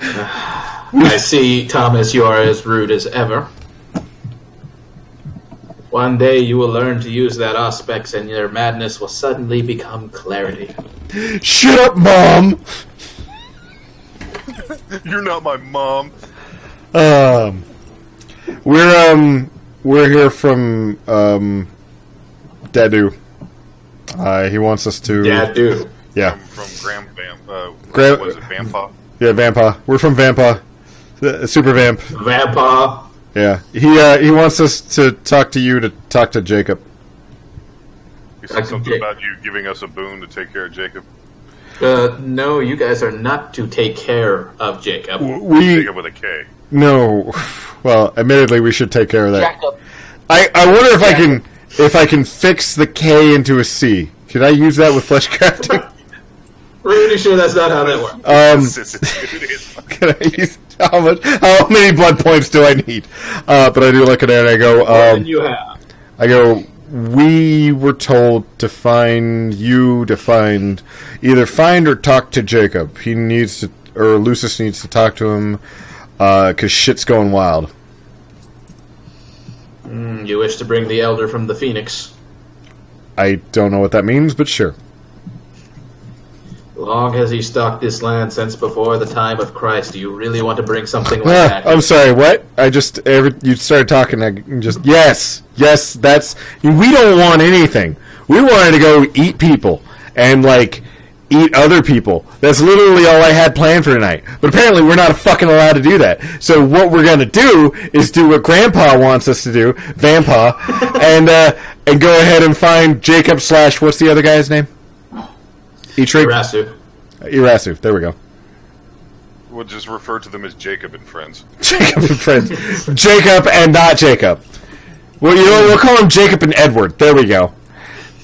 A: I see, Thomas, you are as rude as ever. One day you will learn to use that auspex and your madness will suddenly become clarity.
B: Shut up, Mom.
D: You're not my mom.
B: We're here from Dadu. He wants us to.
A: Yeah, dude.
B: Yeah.
D: From Graham Vamp.
B: Graham-
D: Was it Vampa?
B: Yeah, Vampa. We're from Vampa. Super Vamp.
A: Vampa.
B: Yeah. He wants us to talk to you to talk to Jacob.
D: He said something about you giving us a boon to take care of Jacob.
A: No, you guys are not to take care of Jacob.
D: Jacob with a K.
B: No. Well, admittedly, we should take care of that.
C: Jacob.
B: I wonder if I can fix the K into a C. Could I use that with flesh crafting?
A: Pretty sure that's not how that works.
B: Can I use how many blood points do I need? But I do look at it and I go.
A: And you have.
B: I go. we were told to either find or talk to Jacob. He needs to, or Ulysses needs to talk to him, because shit's going wild.
A: You wish to bring the Elder from the Phoenix?
B: I don't know what that means, but sure.
A: Long has he stalked this land since before the time of Christ. Do you really want to bring something like that?
B: I'm sorry, what? You started talking, yes, that's, we don't want anything. We wanted to go eat people, and, eat other people. That's literally all I had planned for tonight. But apparently we're not fucking allowed to do that. So what we're gonna do is do what Grandpa wants us to do, Vampa, and go ahead and find Jacob / what's the other guy's name? Irasu. There we go.
D: We'll just refer to them as Jacob and Friends.
B: Jacob and Friends. Jacob and not Jacob. Well, we'll call him Jacob and Edward. There we go.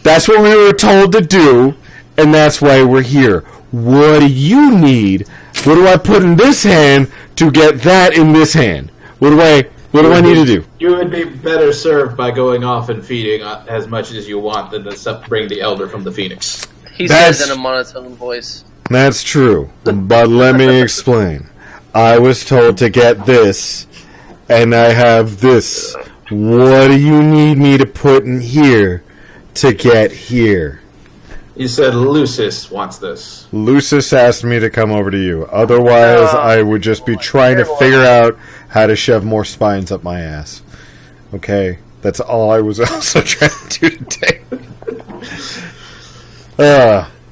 B: That's what we were told to do, and that's why we're here. What do you need? What do I put in this hand to get that in this hand? What do I need to do?
A: You would be better served by going off and feeding as much as you want than to bring the Elder from the Phoenix.
C: He says in a monotone voice.
B: That's true, but let me explain. I was told to get this, and I have this. What do you need me to put in here to get here?
A: You said Ulysses wants this.
B: Ulysses asked me to come over to you. Otherwise, I would just be trying to figure out how to shove more spines up my ass. Okay? That's all I was also trying to do today.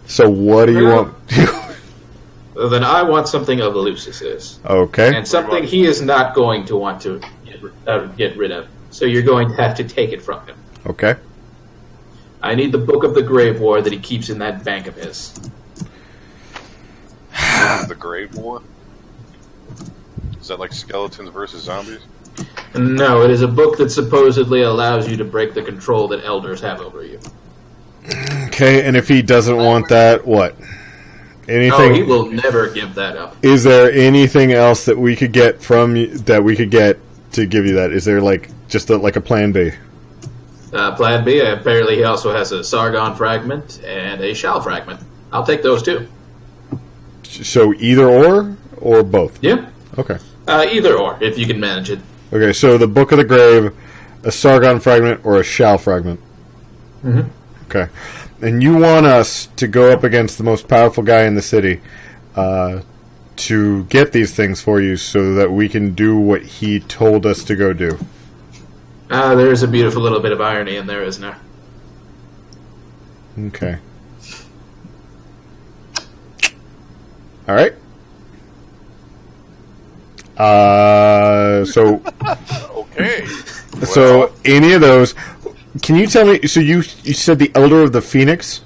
B: So what do you want?
A: Then I want something of Ulysses'.
B: Okay.
A: And something he is not going to want to get rid of. So you're going to have to take it from him.
B: Okay.
A: I need the Book of the Grave War that he keeps in that bank of his.
D: The Grave War? Is that like skeletons versus zombies?
A: No, it is a book that supposedly allows you to break the control that elders have over you.
B: Okay, and if he doesn't want that, what? Anything?
A: Oh, he will never give that up.
B: Is there anything else that we could get from you, that we could get to give you that? Is there just a Plan B?
A: Plan B. Apparently, he also has a Sargon fragment and a Shal fragment. I'll take those too.
B: So either or both?
A: Yeah.
B: Okay.
A: Either or, if you can manage it.
B: Okay, so the Book of the Grave, a Sargon fragment, or a Shal fragment.
A: Mm-hmm.
B: Okay. And you want us to go up against the most powerful guy in the city to get these things for you so that we can do what he told us to go do.
A: There's a beautiful little bit of irony in there, isn't there?
B: Okay. All right. So...
D: Okay.
B: So, any of those... Can you tell me... So, you said the Elder of the Phoenix?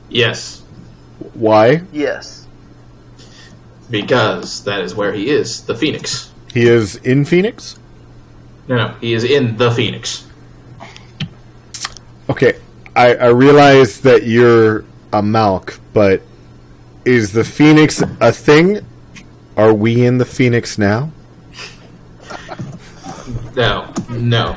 A: Yes.
B: Why?
C: Yes.
A: Because that is where he is, the Phoenix.
B: He is in Phoenix?
A: No, he is in the Phoenix.
B: Okay, I realize that you're a Malk, but is the Phoenix a thing? Are we in the Phoenix now?
A: No.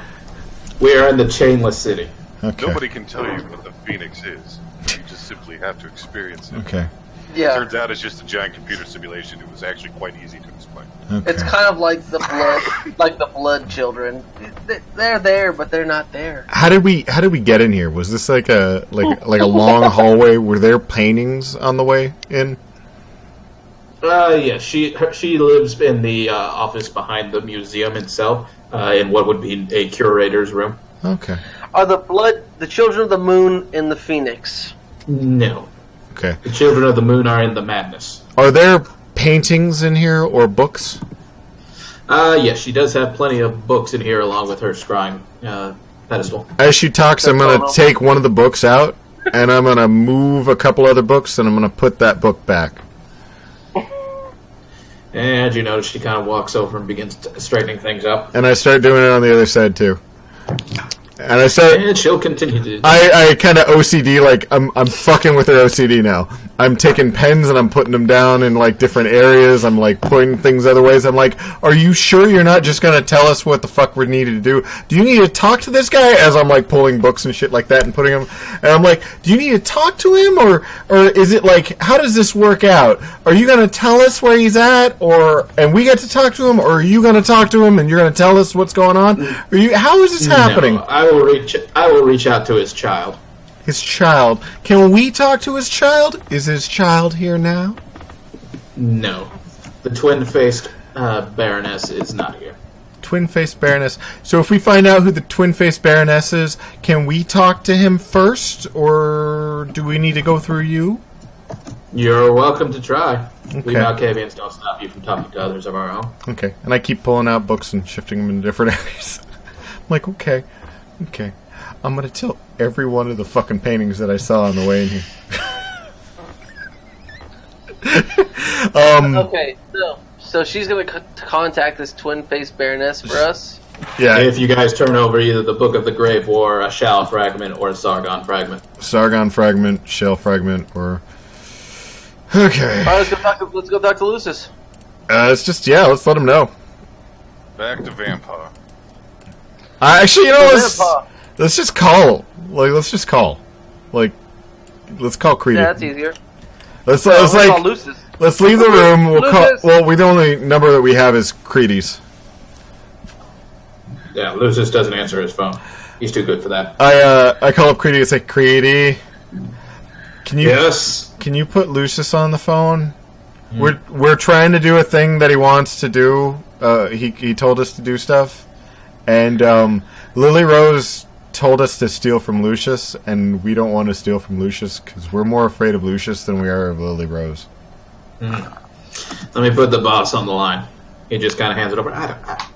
A: We are in the Chainless City.
B: Okay.
D: Nobody can tell you what the Phoenix is. You just simply have to experience it.
B: Okay.
C: Yeah.
D: Turns out it's just a giant computer simulation. It was actually quite easy to explain.
B: Okay.
C: It's kind of like the blood children. They're there, but they're not there.
E: How did we get in here? Was this like a long hallway? Were there paintings on the way in?
A: Yeah, she lives in the office behind the museum itself, in what would be a curator's room.
E: Okay.
C: Are the children of the moon in the Phoenix?
A: No.
E: Okay.
A: The children of the moon are in the madness.
E: Are there paintings in here or books?
A: Yes, she does have plenty of books in here along with her scrying pedestal.
E: As she talks, I'm going to take one of the books out, and I'm going to move a couple other books, and I'm going to put that book back.
A: And you notice she kind of walks over and begins straightening things up.
E: And I start doing it on the other side, too. And I start.
A: And she'll continue to.
E: I kind of OCD, like I'm fucking with her OCD now. I'm taking pens and I'm putting them down in like different areas. I'm like pointing things other ways. I'm like, are you sure you're not just gonna tell us what the fuck we needed to do? Do you need to talk to this guy? As I'm like pulling books and shit like that and putting them, and I'm like, do you need to talk to him or is it like, how does this work out? Are you gonna tell us where he's at, and we get to talk to him, or are you gonna talk to him and you're gonna tell us what's going on? How is this happening?
A: No, I will reach out to his child.
E: His child. Can we talk to his child? Is his child here now?
A: No. The twin-faced Baroness is not here.
E: Twin-faced Baroness. So if we find out who the twin-faced Baroness is, can we talk to him first, or do we need to go through you?
A: You're welcome to try.
E: Okay.
A: We Malkavians don't stop you from talking to others of our own.
E: Okay. And I keep pulling out books and shifting them in different areas. I'm like, okay. I'm going to tilt every one of the fucking paintings that I saw on the way in here.
C: Okay, so she's going to contact this twin-faced Baroness for us?
E: Yeah.
A: If you guys turn over either the Book of the Grave War, a Shell Fragment, or a Sargon Fragment.
E: Sargon Fragment, Shell Fragment, or... Okay.
C: Alright, let's go talk to Ulysses.
E: Let's let him know.
D: Back to Vampire.
E: Actually, you know, let's just call. Let's call Creedy.
C: Yeah, that's easier.
E: Let's
C: call Ulysses.
E: Let's leave the room. We'll call.
C: Ulysses.
E: Well, the only number that we have is Creedy's.
A: Yeah, Ulysses doesn't answer his phone. He's too good for that.
E: I call up Creedy and say, Creedy,
A: Yes.
E: Can you put Lucius on the phone? We're trying to do a thing that he wants to do. He told us to do stuff, and Lily Rose told us to steal from Lucius, and we don't want to steal from Lucius because we're more afraid of Lucius than we are of Lily Rose.
A: Let me put the boss on the line. He just kind of hands it over.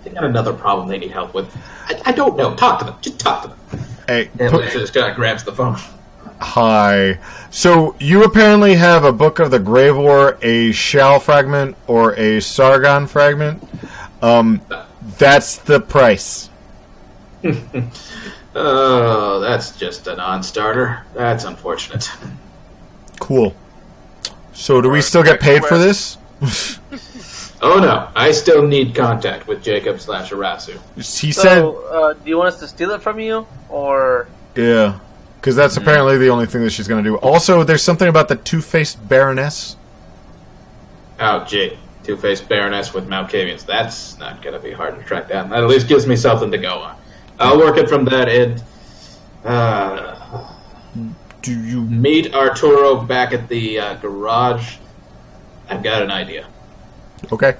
A: They got another problem they need help with. I don't know. Talk to them. Just talk to them.
E: Hey,
A: And Lucius kind of grabs the phone.
E: Hi. So you apparently have a Book of the Grave War, a Shell Fragment, or a Sargon Fragment. That's the price.
A: Oh, that's just a non-starter. That's unfortunate.
E: Cool. So do we still get paid for this?
A: Oh no, I still need contact with Jacob/Arasu.
E: He said...
C: So, do you want us to steal it from you, or...
E: Yeah. Because that's apparently the only thing that she's going to do. Also, there's something about the two-faced Baroness.
A: Oh, gee. Two-faced Baroness with Malkavians. That's not going to be hard to track down. That at least gives me something to go on. I'll work it from that end.
E: Do you...
A: Meet Arturo back at the garage. I've got an idea.
E: Okay.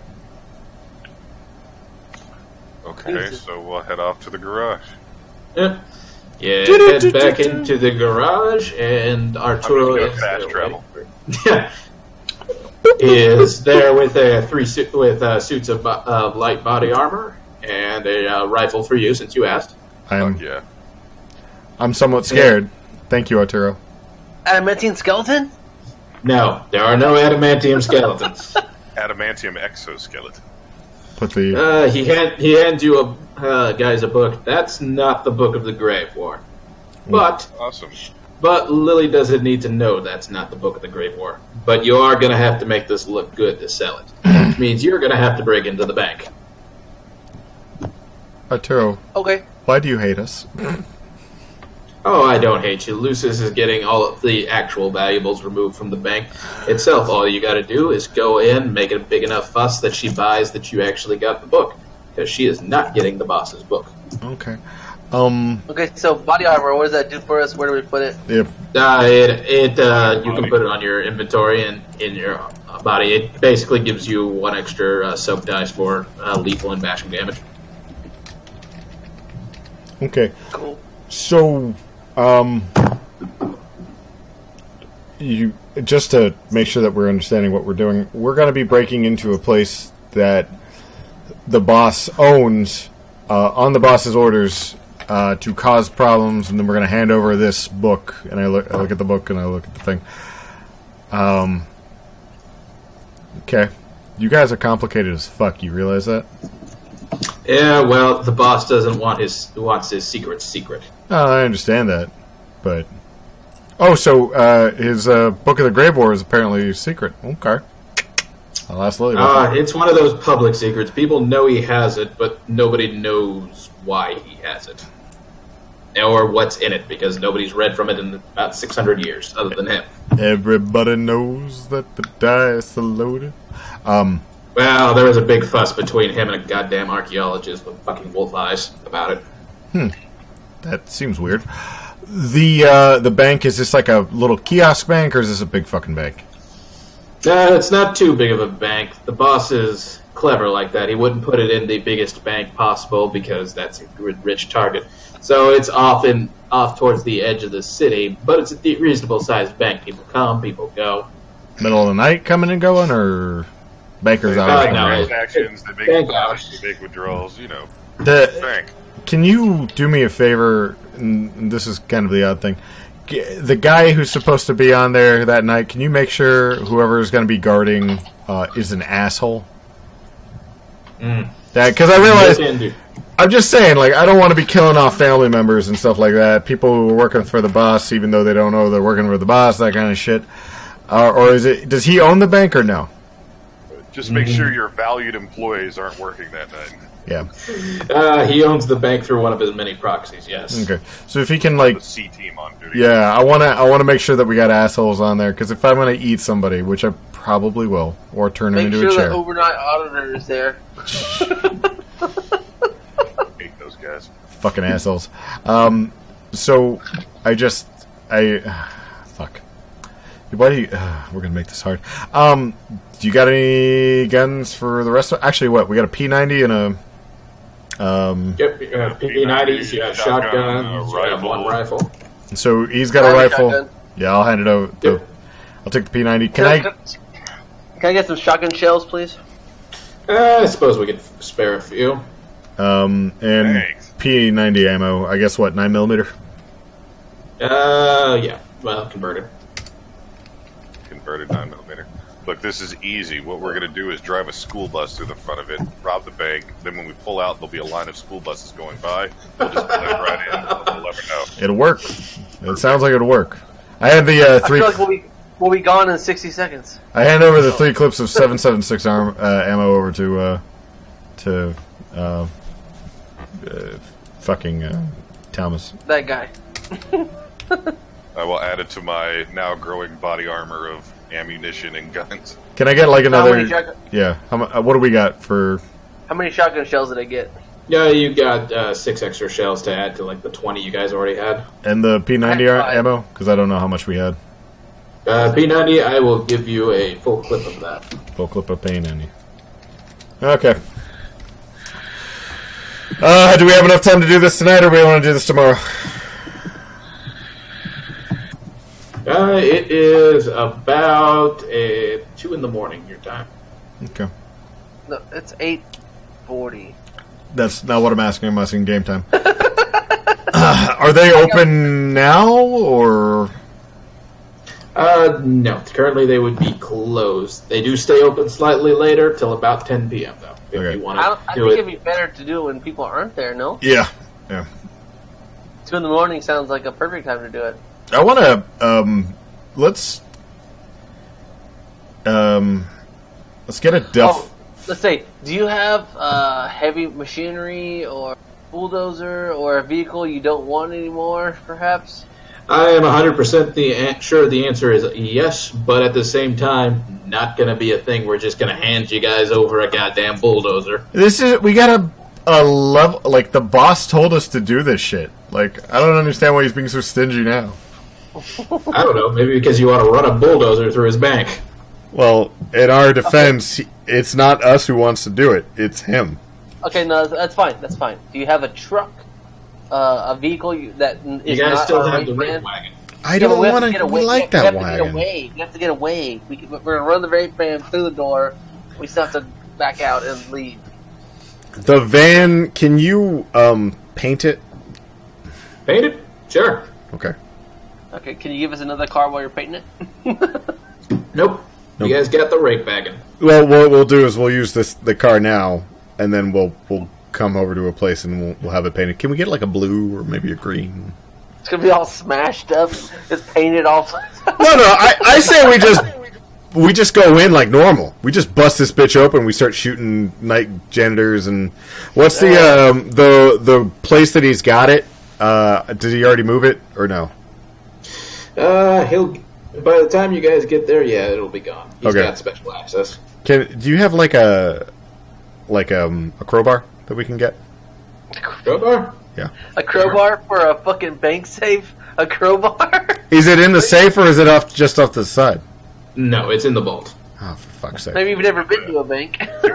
D: Okay, so we'll head off to the garage.
A: Yep. Yeah, head back into the garage, and Arturo
D: I'm gonna go
A: is
D: fast
A: there
D: travel.
A: Yeah, is there with suits of light body armor and a rifle for you, since you asked.
D: Fuck yeah.
E: I'm somewhat scared. Thank you, Arturo.
C: Adamantine skeleton?
A: No, there are no adamantium skeletons.
D: Adamantium exoskeleton.
E: Put the...
A: He hands you guys a book. That's not the Book of the Grave War, but
D: Awesome.
A: Lily doesn't need to know that's not the Book of the Grave War. But you are going to have to make this look good to sell it. Which means you're going to have to break into the bank.
E: Arturo,
C: Okay.
E: why do you hate us?
A: Oh, I don't hate you. Lucis is getting all of the actual valuables removed from the bank itself. All you got to do is go in, make a big enough fuss that she buys that you actually got the book. Because she is not getting the boss's book.
E: Okay.
C: Okay, so body armor, what does that do for us? Where do we put it?
E: Yep.
A: You can put it on your inventory and in your body. It basically gives you one extra soak dice for lethal and bashing damage.
E: Okay.
C: Cool.
E: So, you just to make sure that we're understanding what we're doing, we're going to be breaking into a place that the boss owns on the boss's orders to cause problems, and then we're going to hand over this book. And I look at the book and I look at the thing. Okay, you guys are complicated as fuck. You realize that?
A: Yeah, well, the boss doesn't want wants his secret.
E: Oh, I understand that, but so his Book of the Grave War is apparently secret. Okay, I'll ask Lily.
A: It's one of those public secrets. People know he has it, but nobody knows why he has it, or what's in it, because nobody's read from it in about 600 years, other than him.
E: Everybody knows that the dice are loaded.
A: Well, there was a big fuss between him and a goddamn archaeologist with fucking wolf eyes about it.
E: That seems weird. The bank, is this like a little kiosk bank, or is this a big fucking bank?
A: It's not too big of a bank. The boss is clever like that. He wouldn't put it in the biggest bank possible because that's a rich target. So it's off towards the edge of the city, but it's a reasonable sized bank. People come, people go.
E: Middle of the night coming and going, or bankers hours?
A: No,
D: transactions, they make deposits, they make withdrawals, bank.
E: Can you do me a favor? And this is kind of the odd thing. The guy who's supposed to be on there that night, can you make sure whoever is going to be guarding is an asshole? Because I realize, I'm just saying, like, I don't want to be killing off family members and stuff like that. People who are working for the boss, even though they don't know they're working for the boss, that kind of shit. Or does he own the bank or no?
D: Just make sure your valued employees aren't working that night.
E: Yeah.
A: He owns the bank through one of his many proxies, yes.
E: Okay. So if he can, like...
D: The C team on duty.
E: Yeah, I wanna make sure that we got assholes on there, because if I'm going to eat somebody, which I probably will, or turn him into a chair...
C: Make sure the overnight auditor is there.
D: Hate those guys.
E: Fucking assholes. So, fuck. Why do you... we're going to make this hard. Do you got any guns for the rest of... Actually, what? We got a P90 and a...
A: Yep, P90s, you got shotguns, you have one rifle.
E: So he's got a rifle.
C: Shotgun.
E: Yeah, I'll hand it over. I'll take the P90.
C: Can I get some shotgun shells, please?
A: I suppose we could spare a few.
E: And
D: Thanks.
E: P90 ammo. I guess what? 9mm.
A: Yeah. Well, converted.
D: Converted 9mm. Look, this is easy. What we're going to do is drive a school bus through the front of it, rob the bank. Then when we pull out, there'll be a line of school buses going by. We'll just blend right in. We'll never know.
E: It'll work. It sounds like it'll work. I had the three...
C: I feel like we'll be gone in 60 seconds.
E: I hand over the 3 clips of 7.76 ammo over to fucking Thomas.
C: That guy.
D: I will add it to my now growing body armor of ammunition and guns.
E: Can I get like another? Yeah. What do we got for?
C: How many shotgun shells did I get?
A: Yeah, you got 6 extra shells to add to like the 20 you guys already had.
E: And the P90 ammo? Because I don't know how much we had.
A: P90, I will give you a full clip of that.
E: Full clip of P90. Okay. Do we have enough time to do this tonight, or do we want to do this tomorrow?
A: It is about 2 in the morning your time.
E: Okay.
C: No, it's 8:40.
E: That's not what I'm asking. I'm asking game time. Are they open now, or?
A: No. Currently, they would be closed. They do stay open slightly later, till about 10 p.m., though. If
E: Okay.
A: you want
C: I
A: to
C: think
A: do
C: it'd
A: it.
C: be better to do it when people aren't there, no?
E: Yeah.
C: 2 in the morning sounds like a perfect time to do it.
E: I want to let's get a duff.
C: Oh, let's say, do you have heavy machinery or bulldozer or a vehicle you don't want anymore, perhaps?
A: I am 100% sure the answer is yes, but at the same time, not going to be a thing. We're just going to hand you guys over a goddamn bulldozer.
E: We got a level, like the boss told us to do this shit. Like, I don't understand why he's being so stingy now.
A: I don't know, maybe because you want to run a bulldozer through his bank.
B: Well, in our defense, it's not us who wants to do it. It's him.
C: Okay, no, that's fine. That's fine. Do you have a truck, a vehicle that is
A: You guys
C: not
A: still
C: a
A: have the
C: race
A: rape
C: van?
A: wagon.
B: I don't want to.
C: get
B: We
C: away.
B: like
C: We
B: that
C: have to
B: wagon.
C: get away. We have to get away. We're gonna run the rape van through the door. We still have to back out and leave.
B: The van. Can you paint it?
A: Painted? Sure.
B: Okay.
C: Okay, can you give us another car while you're painting it?
A: Nope. You guys got the rape wagon.
B: Well, what we'll do is we'll use the car now, and then we'll come over to a place and we'll have it painted. Can we get like a blue or maybe a green?
C: It's gonna be all smashed up. It's painted off.
B: No. I say we just go in like normal. We just bust this bitch open. We start shooting night janitors and what's the place that he's got it? Did he already move it or no?
A: He'll. By the time you guys get there, yeah, it'll be gone. He's got special access.
B: Do you have like a crowbar that we can get?
A: Crowbar?
B: Yeah.
C: A crowbar for a fucking bank safe? A crowbar?
B: Is it in the safe or is it just off the side?
A: No, it's in the vault.
B: Oh, for fuck's sake.
C: Maybe you've never been to a bank.
D: Can we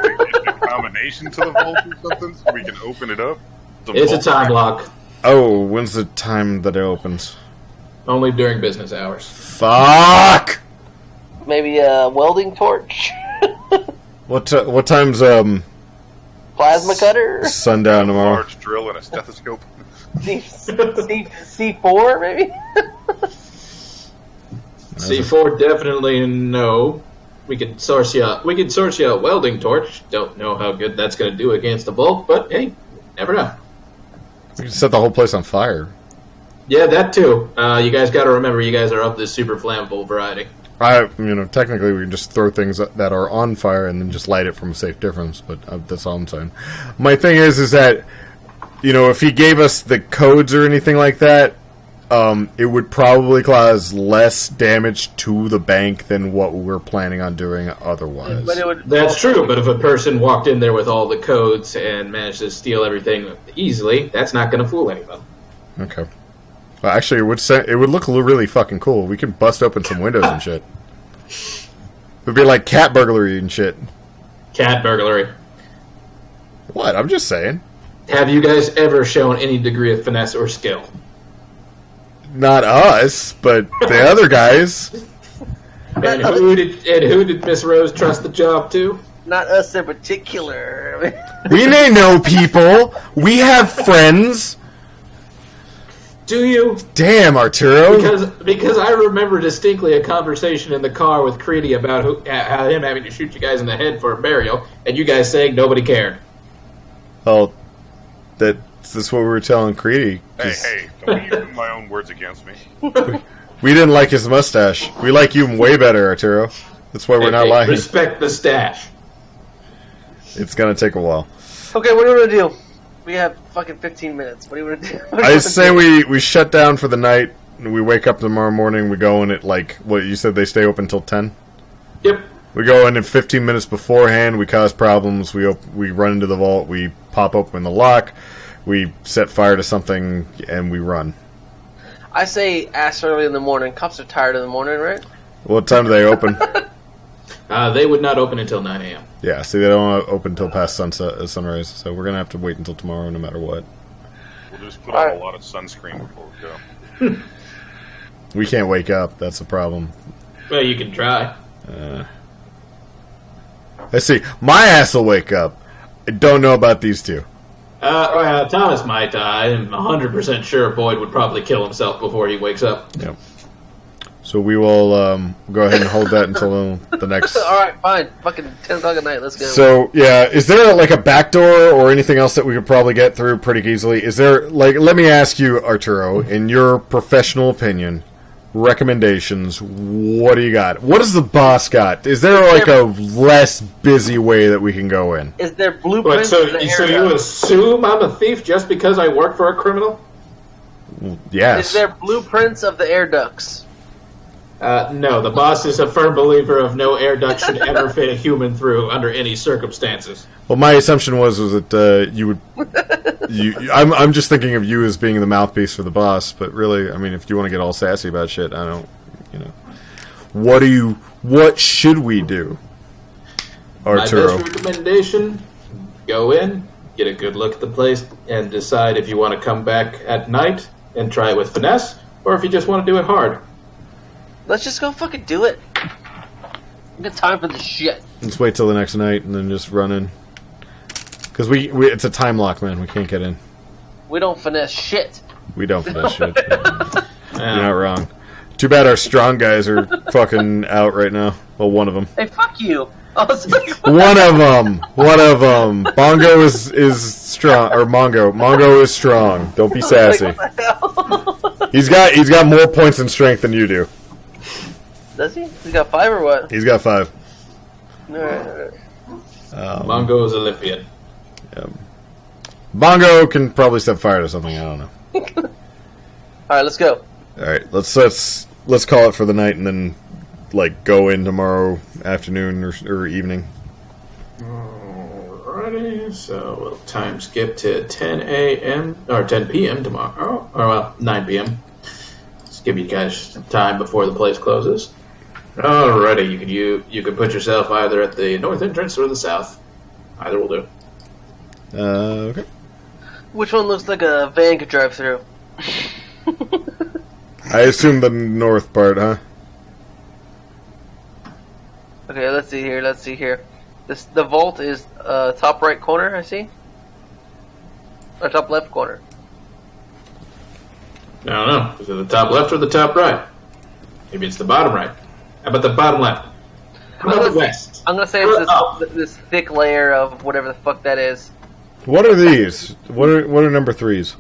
D: get a combination to the vault or something so we can open it up?
A: It's a time lock.
B: Oh, when's the time that it opens?
A: Only during business hours.
B: Fuck!
C: Maybe a welding torch?
B: What time's
C: Plasma cutter?
B: sundown
D: A
B: tomorrow?
D: large drill and a stethoscope.
C: C4, maybe?
A: C4 definitely no. We could source you a welding torch. Don't know how good that's going to do against the vault, but hey, never know.
B: We can set the whole place on fire.
A: Yeah, that too. You guys got to remember, you guys are of the super flammable variety.
B: Technically we can just throw things that are on fire and then just light it from a safe difference, but that's all I'm saying. My thing is that, if he gave us the codes or anything like that, it would probably cause less damage to the bank than what we're planning on doing otherwise.
A: That's true, but if a person walked in there with all the codes and managed to steal everything easily, that's not going to fool anybody.
B: Okay. Well, actually, it would look really fucking cool. We could bust open some windows and shit. It would be like cat burglary and shit.
A: Cat burglary.
B: What? I'm just saying.
A: Have you guys ever shown any degree of finesse or skill?
B: Not us, but the other guys.
A: And who did Miss Rose trust the job to?
C: Not us in particular.
B: We may know people. We have friends.
A: Do you?
B: Damn, Arturo.
A: Because I remember distinctly a conversation in the car with Creedy about him having to shoot you guys in the head for a burial, and you guys saying nobody cared.
B: Oh, that's what we were telling Creedy.
D: Hey, don't use my own words against me.
B: We didn't like his mustache. We like you way better, Arturo. That's why we're not lying.
A: Respect the stash.
B: It's gonna take a while.
C: Okay, what are we going to do? We have fucking 15 minutes. What do you want to do?
B: I say we shut down for the night, and we wake up tomorrow morning, we go in at, what you said, they stay open till 10?
A: Yep.
B: We go in 15 minutes beforehand, we cause problems, we run into the vault, we pop open the lock, we set fire to something, and we run.
C: I say ass early in the morning. Cops are tired in the morning, right?
B: What time do they open?
A: They would not open until 9 a.m.
B: Yeah, see, they don't open until past sunrise, so we're going to have to wait until tomorrow no matter what.
D: We'll just put on a lot of sunscreen before we go.
B: We can't wake up, that's the problem.
A: Well, you can try.
B: Let's see, my ass will wake up. I don't know about these two.
A: Thomas might. I'm 100% sure Boyd would probably kill himself before he wakes up.
B: Yep. So we will go ahead and hold that until the next...
C: Alright, fine. Fucking 10 o'clock at night, let's go.
B: So, yeah, is there a back door or anything else that we could probably get through pretty easily? Is there, let me ask you, Arturo, in your professional opinion, recommendations, what do you got? What does the boss got? Is there a less busy way that we can go in?
C: Is there blueprints?
A: So you assume I'm a thief just because I work for a criminal?
B: Yes.
C: Is there blueprints of the air ducts?
A: No, the boss is a firm believer of no air duct should ever fit a human through under any circumstances.
B: Well, my assumption was that you would... I'm just thinking of you as being the mouthpiece for the boss, but really, I mean, if you want to get all sassy about shit, I don't... What should we do, Arturo?
A: My best recommendation, go in, get a good look at the place, and decide if you want to come back at night and try it with finesse, or if you just want to do it hard.
C: Let's just go fucking do it. I got time for this shit.
B: Let's wait till the next night and then just run in. Because it's a time lock, man. We can't get in.
C: We don't finesse shit.
B: We don't finesse shit. You're not wrong. Too bad our strong guys are fucking out right now. Well, one of them.
C: Hey, fuck you. I was like,
B: One of them. Bongo is strong, or Mongo is strong. Don't be sassy.
C: Like, what the hell?
B: He's got more points in strength than you do.
C: Does he? He's got 5 or what?
B: He's got 5.
C: Alright.
A: Mongo is Olympian.
B: Bongo can probably set fire to something. I don't know.
C: Alright, let's go.
B: All right, let's call it for the night and then like go in tomorrow afternoon or evening.
A: Alrighty, so we'll time skip to 10 a.m. or 10 p.m. tomorrow, or well, 9 p.m. Let's give you guys time before the place closes. Alrighty, you could put yourself either at the north entrance or the south. Either will do.
B: Okay.
C: Which one looks like a van could drive through?
B: I assume the north part, huh?
C: Okay, let's see here. The vault is top right corner, I see. Or top left corner.
A: I don't know. Is it the top left or the top right? Maybe it's the bottom right. How about the bottom left? How about the west?
C: I'm gonna say it's this thick layer of whatever the fuck that is.
B: What are these? What are number 3s?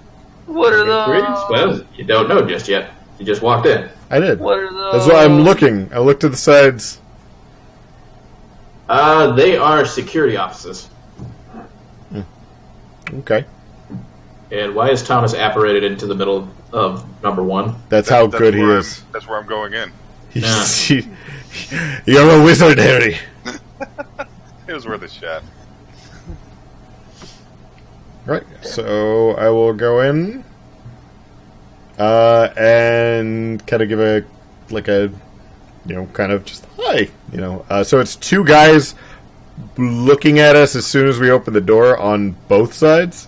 C: What are those?
A: Well, you don't know just yet. You just walked in.
B: I did.
C: What are those?
B: That's why I'm looking. I looked to the sides.
A: They are security offices.
B: Okay.
A: And why is Thomas apparated into the middle of number 1?
B: That's how good he is.
D: That's where I'm going in.
B: You're a wizard, Harry.
D: It was worth a shot.
B: Right. So I will go in and kind of give a kind of just hi, So it's 2 guys looking at us as soon as we open the door on both sides.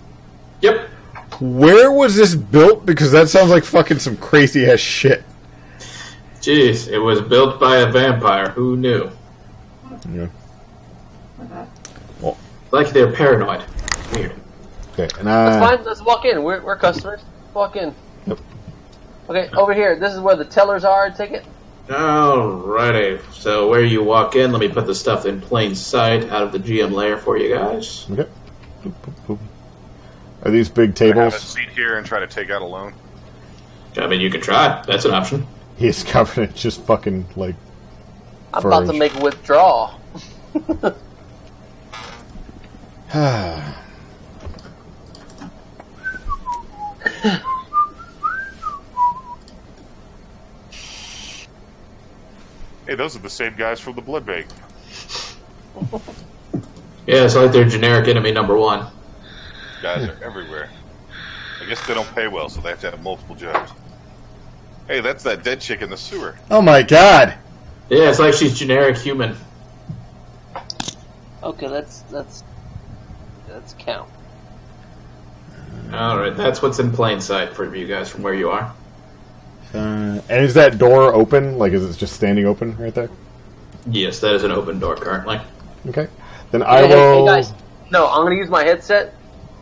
A: Yep.
B: Where was this built? Because that sounds like fucking some crazy ass shit.
A: Jeez, it was built by a vampire. Who knew?
B: Yeah.
A: Like they're paranoid. Weird.
B: Okay, and
C: That's fine. Let's walk in. We're customers. Walk in.
B: Yep.
C: Okay, over here. This is where the tellers are. Take it.
A: Alrighty. So where you walk in, let me put the stuff in plain sight out of the GM layer for you guys.
B: Okay. Boop, boop, boop. Are these big
D: I have a
B: tables?
D: seat here and try to take out a loan.
A: I mean, you could try. That's an option.
B: He's covered in just fucking like.
C: I'm about to make a withdrawal.
D: Hey, those are the same guys from the blood bank.
A: Yeah, it's like they're generic enemy number 1.
D: Guys are everywhere. I guess they don't pay well, so they have to have multiple jobs. Hey, that's that dead chick in the sewer.
B: Oh my god!
A: Yeah, it's like she's generic human.
C: Okay, let's count.
A: Alright, that's what's in plain sight for you guys from where you are.
B: And is that door open? Like, is it just standing open right there?
A: Yes, that is an open door currently.
B: Okay. Then I
C: Hey,
B: will.
C: hey guys, no, I'm gonna use my headset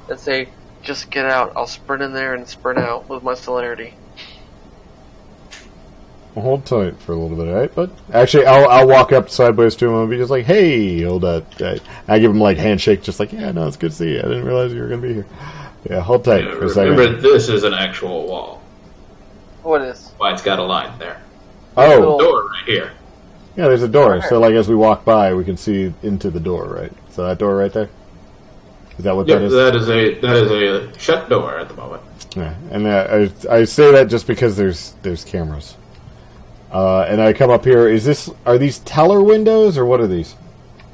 C: and say, just get out. I'll sprint in there and sprint out with my celerity.
B: Well, hold tight for a little bit, alright? But actually, I'll walk up sideways to him and be just like, "Hey, hold up." I give him like handshake, just like, "Yeah, no, it's good to see you. I didn't realize you were gonna be here." Yeah, hold tight for a second.
A: Remember, this is an actual wall.
C: What is?
A: Why it's got a line there.
B: Oh,
A: Door right here.
B: yeah, there's a door.
C: Where?
B: So, like, as we walk by, we can see into the door, right? So that door right there. Is that what
A: Yep,
B: that is?
A: that is a shut door at the moment.
B: Yeah, and I say that just because there's cameras. And I come up here. Are these teller windows or what are these?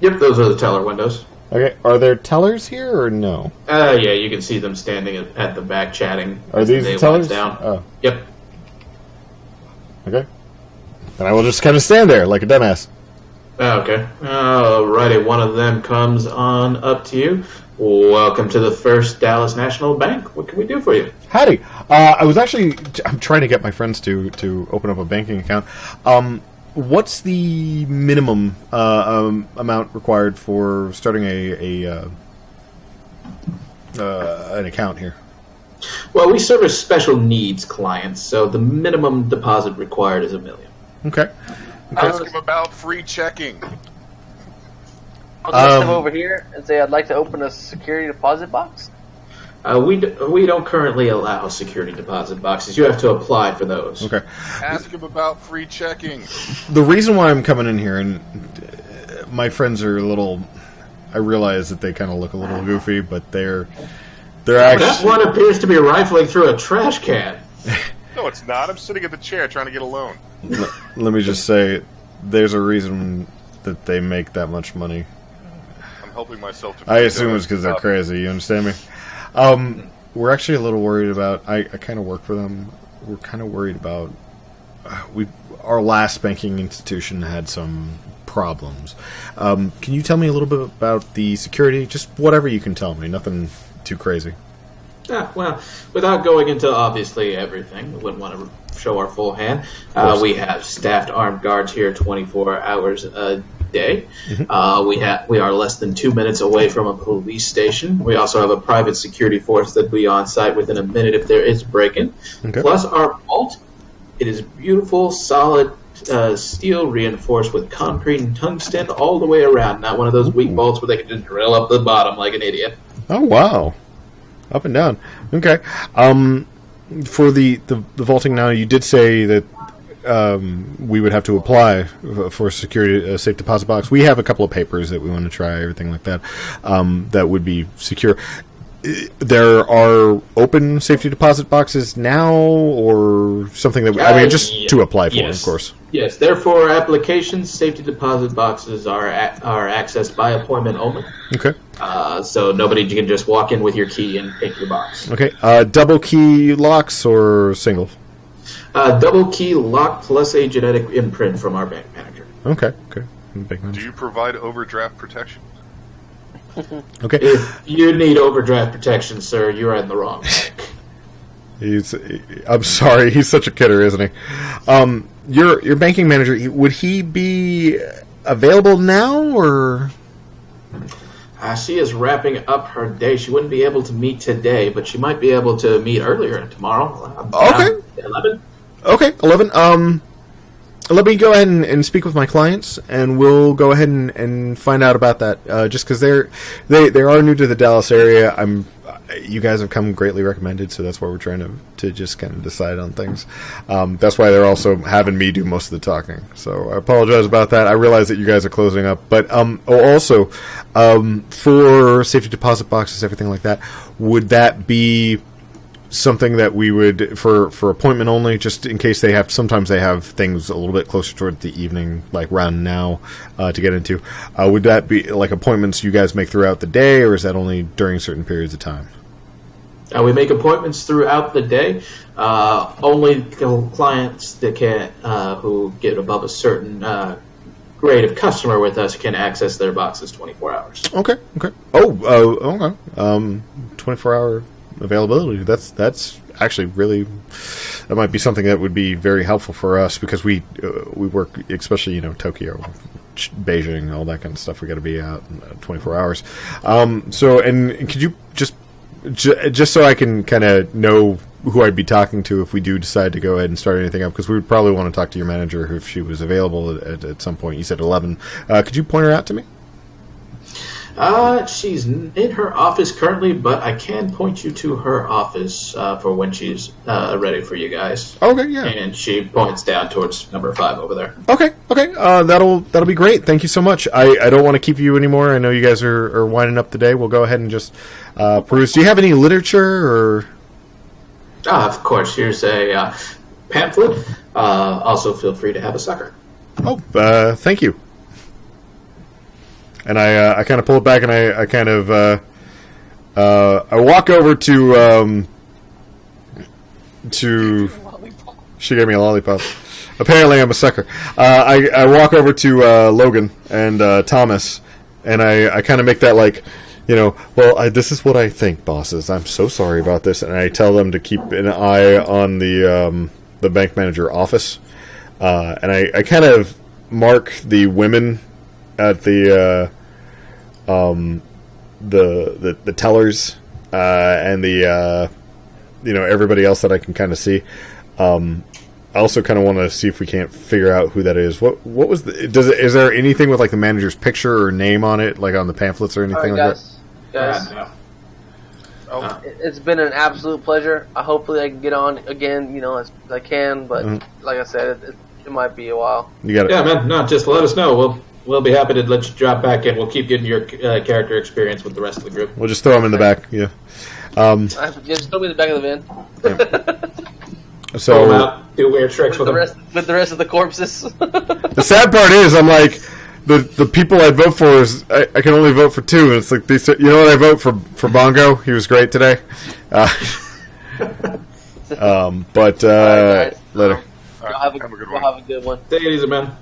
A: Yep, those are the teller windows.
B: Okay, are there tellers here or no?
A: Yeah, you can see them standing at the back chatting.
B: Are
A: as
B: these
A: the
B: the
A: day
B: tellers?
A: winds down.
B: Oh,
A: Yep.
B: okay. Then I will just kind of stand there like a dumbass.
A: Okay. Alrighty, one of them comes on up to you. Welcome to the First Dallas National Bank. What can we do for you?
B: Howdy. I'm trying to get my friends to open up a banking account. What's the minimum amount required for starting an account here?
A: Well, we service special needs clients, so the minimum deposit required is $1 million.
B: Okay.
D: Ask him about free checking.
C: I'll just come over here and say I'd like to open a security deposit box.
A: We don't currently allow security deposit boxes. You have to apply for those.
B: Okay.
D: Ask him about free checking.
B: The reason why I'm coming in here, and my friends are a little... I realize that they kind of look a little goofy, but they're actually...
A: That one appears to be rifling through a trash can.
D: No, it's not. I'm sitting at the chair trying to get a loan.
B: Let me just say, there's a reason that they make that much money.
D: I'm helping myself to...
B: I assume it's because they're crazy, you understand me? We're actually a little worried about... I kind of work for them. We're kind of worried about... Our last banking institution had some problems. Can you tell me a little bit about the security? Just whatever you can tell me. Nothing too crazy.
A: Well, without going into obviously everything, we wouldn't want to show our full hand. We have staffed armed guards here 24 hours a day. Mm-hmm. We are less than 2 minutes away from a police station. We also have a private security force that will be on site within a minute if there is break-in. Okay. Plus our vault, it is beautiful, solid steel reinforced with concrete and tungsten all the way around. Not one of those weak vaults where they can just drill up the bottom like an idiot.
B: Oh, wow. Up and down. Okay. For the vaulting now, you did say that we would have to apply for security safe deposit box. We have a couple of papers that we want to try, everything like that, that would be secure. There are open safety deposit boxes now, or something that just to apply for, yes. Of course.
A: Yes, therefore, applications, safety deposit boxes are accessed by appointment only.
B: Okay.
A: So nobody can just walk in with your key and take your box.
B: Okay. Double key locks or single?
A: Double key lock plus a genetic imprint from our bank manager.
B: Okay.
D: Do you provide overdraft protection?
B: Okay.
A: If you need overdraft protection, sir, you're in the wrong bank.
B: I'm sorry, he's such a kidder, isn't he? Your banking manager, would he be available now, or?
A: She is wrapping up her day. She wouldn't be able to meet today, but she might be able to meet earlier tomorrow.
B: Okay.
A: 11.
B: Okay, 11. Let me go ahead and speak with my clients, and we'll go ahead and find out about that. Just because they are new to the Dallas area, you guys have come greatly recommended, so that's why we're trying to just kind of decide on things. That's why they're also having me do most of the talking. So I apologize about that. I realize that you guys are closing up, but also for safety deposit boxes, everything like that, would that be something that we would for appointment only, just in case sometimes they have things a little bit closer toward the evening, like around now, to get into? Would that be like appointments you guys make throughout the day, or is that only during certain periods of time?
A: We make appointments throughout the day. Only clients that who get above a certain grade of customer with us can access their boxes 24 hours.
B: Okay. Okay. 24-hour availability. That's actually really, that might be something that would be very helpful for us, because we work, especially Tokyo, Beijing, all that kind of stuff. We got to be out in 24 hours. So, and could you just so I can kind of know who I'd be talking to if we do decide to go ahead and start anything up, because we would probably want to talk to your manager if she was available at some point. You said 11. Could you point her out to me?
A: She's in her office currently, but I can point you to her office for when she's ready for you guys.
B: Okay, yeah.
A: And she points down towards number 5 over there.
B: Okay. That'll be great. Thank you so much. I don't want to keep you anymore. I know you guys are winding up the day. We'll go ahead and just peruse. Do you have any literature, or?
A: Of course. Here's a pamphlet. Also, feel free to have a sucker.
B: Oh, thank you. And I kind of pull it back, and I kind of I walk over to she gave me a lollipop. Apparently, I'm a sucker. I walk over to Logan and Thomas, and I kind of make that this is what I think, bosses. I'm so sorry about this, and I tell them to keep an eye on the bank manager office, and I kind of mark the women at the tellers and the everybody else that I can kind of see, I also kind of want to see if we can't figure out who that is. What was is there anything with like the manager's picture or name on it, like on the pamphlets or anything like
C: guys,
A: No.
C: it's been an absolute pleasure. Hopefully I can get on again, as I can. But like I said, it might be a while.
B: You got it.
A: Yeah, man. No, just let us know. We'll be happy to let you drop back in. We'll keep getting your character experience with the rest of the group.
B: We'll just throw him in the back. Yeah.
C: Just throw me in the back of the van.
B: So
A: Pull 'em out, do weird tricks with them.
C: With the rest of the corpses.
B: the sad part is, I'm like, the people I vote for is I can only vote for two. And it's like these. You know what? I vote for Bongo. He was great today. But
C: right,
B: later.
C: Y'all have a good one.
A: Take it easy, man.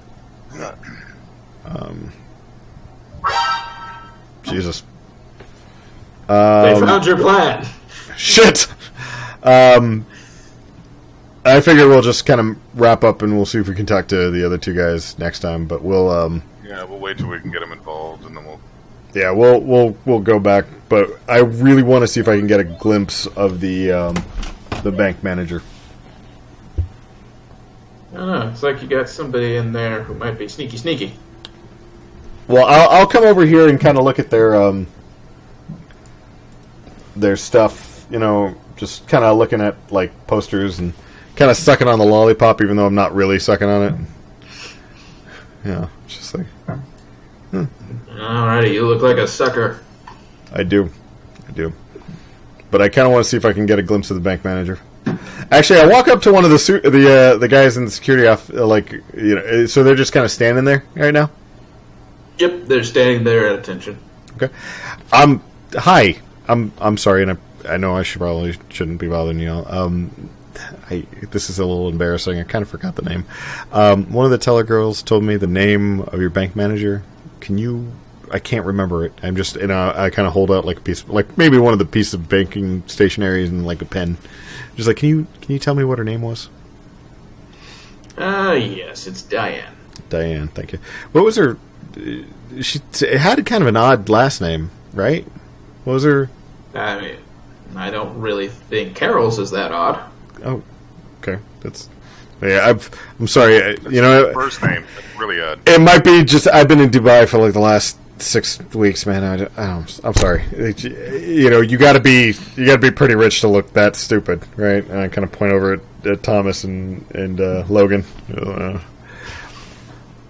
B: Jesus.
A: They found your plan.
B: Shit. I figure we'll just kind of wrap up and we'll see if we can talk to the other two guys next time. But we'll
D: we'll wait till we can get them involved, and then we'll.
B: Yeah, we'll go back. But I really want to see if I can get a glimpse of the bank manager.
A: I don't know. It's like you got somebody in there who might be sneaky.
B: Well, I'll come over here and kind of look at their stuff. Just kind of looking at like posters and kind of sucking on the lollipop, even though I'm not really sucking on it. Yeah, just like.
A: Alrighty, you look like a sucker.
B: I do. But I kind of want to see if I can get a glimpse of the bank manager. Actually, I walk up to one of the guys in the security office, so they're just kind of standing there right now.
A: Yep, they're standing there at attention.
B: Okay. Hi. I'm sorry, and I know I shouldn't be bothering you all. This is a little embarrassing. I kind of forgot the name. One of the teller girls told me the name of your bank manager. I can't remember it. I'm just, I kind of hold out like a piece, like maybe one of the pieces of banking stationery and like a pen. Just like, can you tell me what her name was?
A: Yes, it's Diane.
B: Diane, thank you. What was her? She had kind of an odd last name, right? What was her?
A: I mean, I don't really think Carol's is that odd.
B: Oh, okay. Yeah, I'm sorry.
D: First name, really odd.
B: It might be just I've been in Dubai for like the last 6 weeks, man. I'm sorry. You got to be pretty rich to look that stupid, right? And I kind of point over at Thomas and Logan.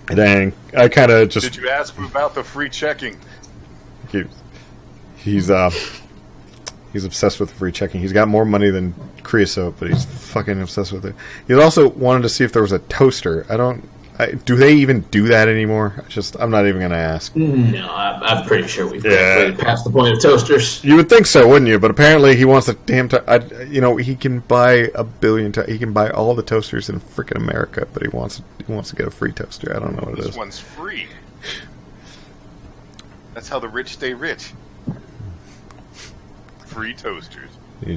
B: Dang, I kind of just.
D: Did you ask him about the free checking?
B: He's obsessed with free checking. He's got more money than creosote, but he's fucking obsessed with it. He also wanted to see if there was a toaster. Do they even do that anymore? I'm not even going to ask.
A: No, I'm pretty sure we've graduated past the point of toasters.
B: You would think so, wouldn't you? But apparently he wants the damn. He can buy a billion. He can buy all the toasters in freaking America, but he wants to get a free toaster. I don't know what it is.
D: This one's free. That's how the rich stay rich. Free toasters.
B: He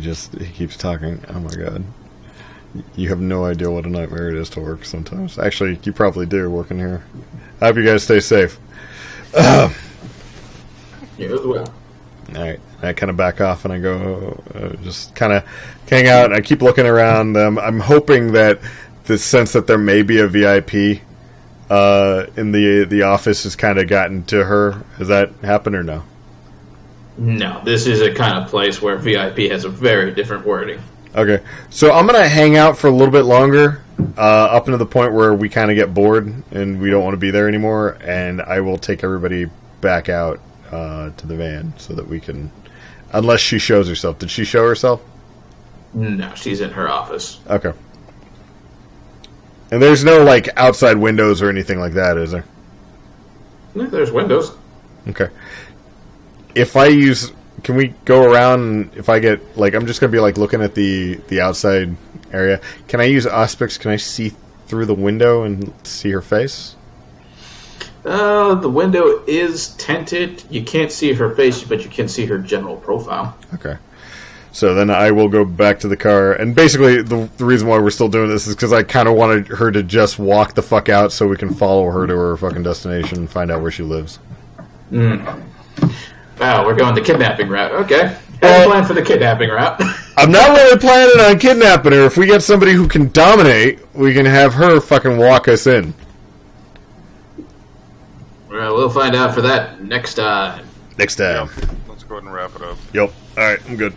B: keeps talking. Oh my god. You have no idea what a nightmare it is to work sometimes. Actually, you probably do working here. I hope you guys stay safe.
A: You as well.
B: Alright. I kind of back off and I go, just kind of hang out. And I keep looking around. I'm hoping that the sense that there may be a VIP in the office has kind of gotten to her. Has that happened or no?
A: No, this is a kind of place where VIP has a very different wording.
B: Okay, so I'm going to hang out for a little bit longer, up into the point where we kind of get bored and we don't want to be there anymore, and I will take everybody back out to the van so that we can... Unless she shows herself. Did she show herself?
A: No, she's in her office.
B: Okay. And there's no, outside windows or anything like that, is there?
A: No, there's windows.
B: Okay. If I use... Can we go around and if I get... I'm just going to be, looking at the outside area. Can I use Auspex? Can I see through the window and see her face?
A: The window is tinted. You can't see her face, but you can see her general profile.
B: Okay. So then I will go back to the car. And basically, the reason why we're still doing this is because I kind of wanted her to just walk the fuck out so we can follow her to her fucking destination and find out where she lives.
A: Wow, we're going the kidnapping route. Okay. And plan for the kidnapping route.
B: I'm not really planning on kidnapping her. If we get somebody who can dominate, we can have her fucking walk us in.
A: Well, we'll find out for that next time.
B: Next time.
D: Let's go ahead and wrap it up.
B: Yep. All right, I'm good.